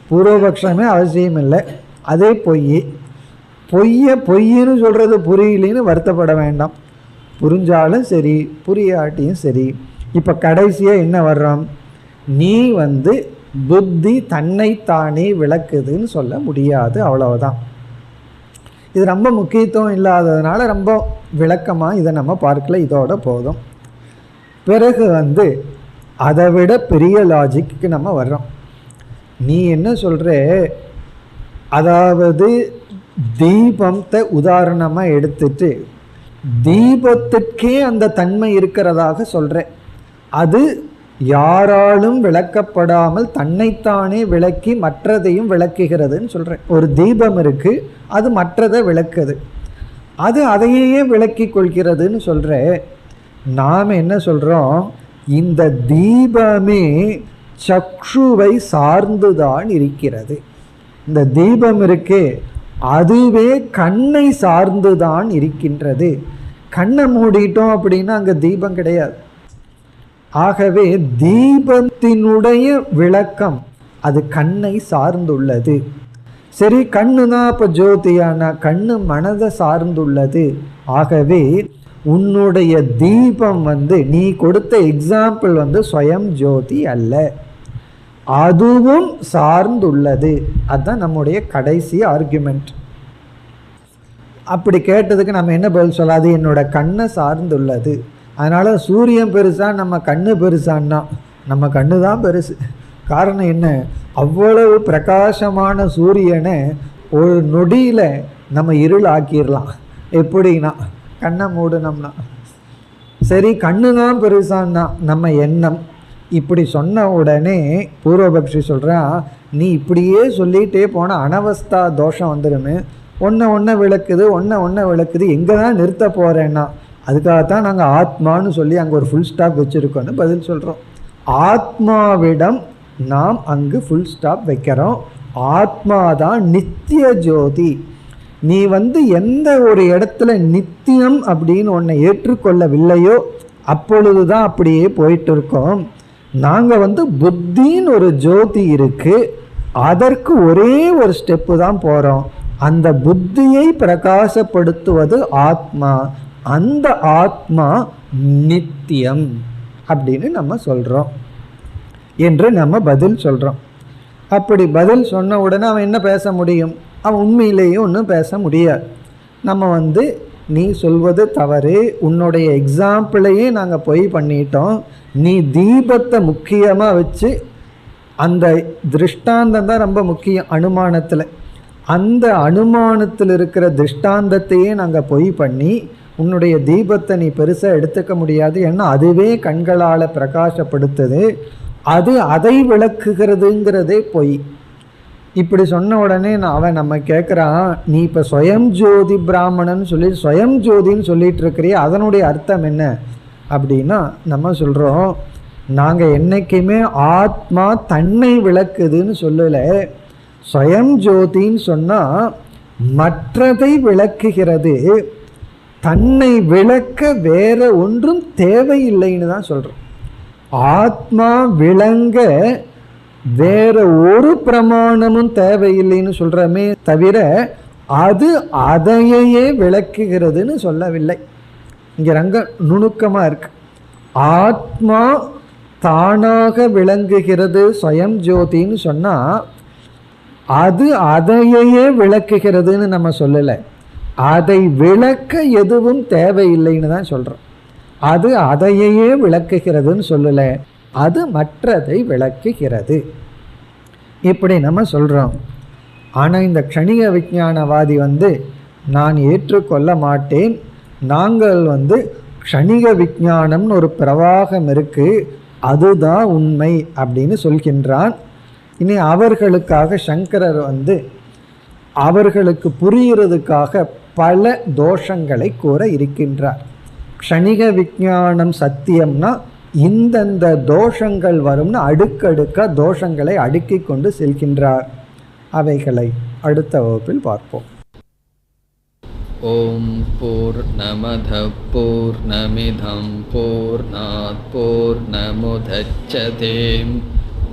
பூர்வபக்ஷமே அவசியம் இல்லை. அதே பொய்ன்னு சொல்றது புரியலன்னு வருத்தப்பட வேண்டாம். புரிஞ்சாலும் சரி புரியாட்டியும் சரி. இப்போ கடைசியாக என்ன வர்றோம்? நீ புத்தி தன்னைத்தானே விளக்குதுன்னு சொல்ல முடியாது, அவ்வளவுதான். இது ரொம்ப முக்கியத்துவம் இல்லாததுனால ரொம்ப விளக்கமாக இதை நம்ம பார்க்கல, இதோட போதும். பிறகு அதை விட பெரிய லாஜிக்கு நம்ம வர்றோம். நீ என்ன சொல்கிற? அதாவது தீபத்தை உதாரணமாக எடுத்துட்டு தீபத்துக்கே அந்த தன்மை இருக்கிறதாக சொல்கிற. அது யாராலும் விளக்கப்படாமல் தன்னைத்தானே விளக்கி மற்றதையும் விளக்குகிறதுன்னு சொல்கிறேன். ஒரு தீபம் இருக்கு, அது மற்றதை விளக்குது, அது அதையே விளக்கி கொள்கிறதுன்னு சொல்கிற. நாம் என்ன சொல்கிறோம்? இந்த தீபமே சக்ஷுவை சார்ந்துதான் இருக்கிறது. இந்த தீபம் இருக்கே அதுவே கண்ணை சார்ந்துதான் இருக்கின்றது. கண்ணை மூடிட்டோம் அப்படின்னா அங்கே தீபம் கிடையாது. ஆகவே தீபத்தினுடைய விளக்கம் அது கண்ணை சார்ந்துள்ளது. சரி, கண்ணு தான் இப்போ ஜோதியானா கண்ணு மனதை சார்ந்துள்ளது. ஆகவே உன்னுடைய தீபம் நீ கொடுத்த எக்ஸாம்பிள் ஸ்வயம் ஜோதி அல்ல, அதுவும் சார்ந்துள்ளது. அதுதான் நம்முடைய கடைசி ஆர்குமெண்ட். அப்படி கேட்டதுக்கு நம்ம என்ன பதில் சொல்லாது? என்னோட கண்ணை சார்ந்துள்ளது. அதனால் சூரியன் பெருசா நம்ம கண்ணு பெருசான்னா நம்ம கண்ணு தான் பெருசு. காரணம் என்ன? அவ்வளவு பிரகாசமான சூரியனை ஒரு நொடியில் நம்ம இருள் ஆக்கிடலாம். எப்படின்னா கண்ணை மூடணும்னா. சரி, கண்ணு தான் பெருசான்னா நம்ம எண்ணம். இப்படி சொன்ன உடனே பூர்வபக்ஷி சொல்கிறான், நீ இப்படியே சொல்லிகிட்டே போனால் அனவஸ்தா தோஷம் வந்துடுமே. ஒன்றை விளக்குது, ஒன்றை விளக்குது, எங்கே தான் நிறுத்த போகிறேன்னா அதுக்காகத்தான் நாங்கள் ஆத்மான்னு சொல்லி அங்கே ஒரு ஃபுல் ஸ்டாப் வச்சுருக்கோன்னு பதில் சொல்கிறோம். ஆத்மாவிடம் நாம் அங்கு ஃபுல் ஸ்டாப் வைக்கிறோம். ஆத்மாதான் நித்திய ஜோதி. நீ எந்த ஒரு இடத்துல நித்தியம் அப்படின்னு ஒன்றை ஏற்றுக்கொள்ளவில்லையோ அப்பொழுது தான் அப்படியே போயிட்டு இருக்கோம். நாங்கள் புத்தின்னு ஒரு ஜோதி இருக்குது, அதற்கு ஒரே ஒரு ஸ்டெப்பு தான் போகிறோம். அந்த புத்தியை பிரகாசப்படுத்துவது ஆத்மா. அந்த ஆத்மா நித்தியம் அப்படின்னு நம்ம சொல்கிறோம் என்று நம்ம பதில் சொல்கிறோம். அப்படி பதில் சொன்ன உடனே அவன் என்ன பேச முடியும்? அவன் உண்மையிலேயே ஒன்றும் பேச முடியாது. நம்ம நீ சொல்வது தவறு, உன்னுடைய எக்ஸாம்பிளையே நாங்கள் பொய் பண்ணிட்டோம், நீ தீபத்தை முக்கியமாக வச்சு, அந்த திருஷ்டாந்தம் தான் ரொம்ப முக்கியம் அனுமானத்தில், அந்த அனுமானத்தில் இருக்கிற திருஷ்டாந்தத்தையே நாங்கள் பொய் பண்ணி உன்னுடைய தீபத்தை நீ பெருசாக எடுத்துக்க முடியாது, ஏன்னா அதுவே கண்களால் பிரகாசப்படுத்துது, அது அதை விளக்குகிறதுங்கிறதே பொய். இப்படி சொன்ன உடனே அவன் நம்ம கேட்குறான், நீ இப்போ ஸ்வயம் ஜோதி பிராமணன் சொல்லி ஸ்வயம் ஜோதின்னு சொல்லிட்டு இருக்கிறிய, அதனுடைய அர்த்தம் என்ன அப்படின்னா நம்ம சொல்கிறோம், நாங்கள் என்றைக்குமே ஆத்மா தன்னை விளக்குதுன்னு சொல்லலை. ஸ்வயம் ஜோதின்னு சொன்னால் மற்றதை விளக்குகிறது, தன்னை விளக்க வேற ஒன்றும் தேவையில்லைன்னு தான் சொல்கிறோம். ஆத்மா விளங்க வேற ஒரு பிரமாணமும் தேவையில்லைன்னு சொல்கிறோமே தவிர அது அதையே விளக்குகிறதுன்னு சொல்லவில்லை. இங்கே ரங்க நுணுக்கமாக இருக்கு. ஆத்மா தானாக விளங்குகிறது ஸ்வயம் ஜோதின்னு சொன்னால் அது அதையே விளக்குகிறதுன்னு நம்ம சொல்லலை, அதை விளக்க எதுவும் தேவையில்லைன்னு தான் சொல்கிறோம். அது அதையே விளக்குகிறதுன்னு சொல்லலை, அது மற்றதை விளக்குகிறது, இப்படி நம்ம சொல்கிறோம். ஆனால் இந்த க்ஷணிக விஞ்ஞானவாதி நான் ஏற்றுக்கொள்ள மாட்டேன், நாங்கள் க்ஷணிக விஞ்ஞானம்னு ஒரு பிரவாகம் இருக்குது, அதுதான் உண்மை அப்படின்னு சொல்கின்றான். இனி அவர்களுக்காக சங்கரர் அவர்களுக்கு புரிகிறதுக்காக பல தோஷங்களை கூற இருக்கின்றார். க்ஷணிக விஞ்ஞானம் சத்தியம்னா இந்தந்த தோஷங்கள் வரும்னு அடுக்கடுக்க தோஷங்களை அடுக்கி கொண்டு செல்கின்றார். அவைகளை அடுத்த வகுப்பில் பார்ப்போம். ஓம் பூர்ணமத பூர்ணமிதம் பூர்ணாத் பூர்ணமுதச்யதே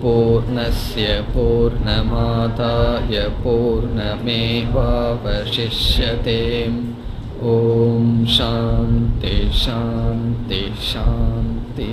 பூர்ணஸ்ய பூர்ணமாதாய பூர்ணமேவாவசிஷ்யதே. ஓம் சாந்தி சாந்தி சாந்தி.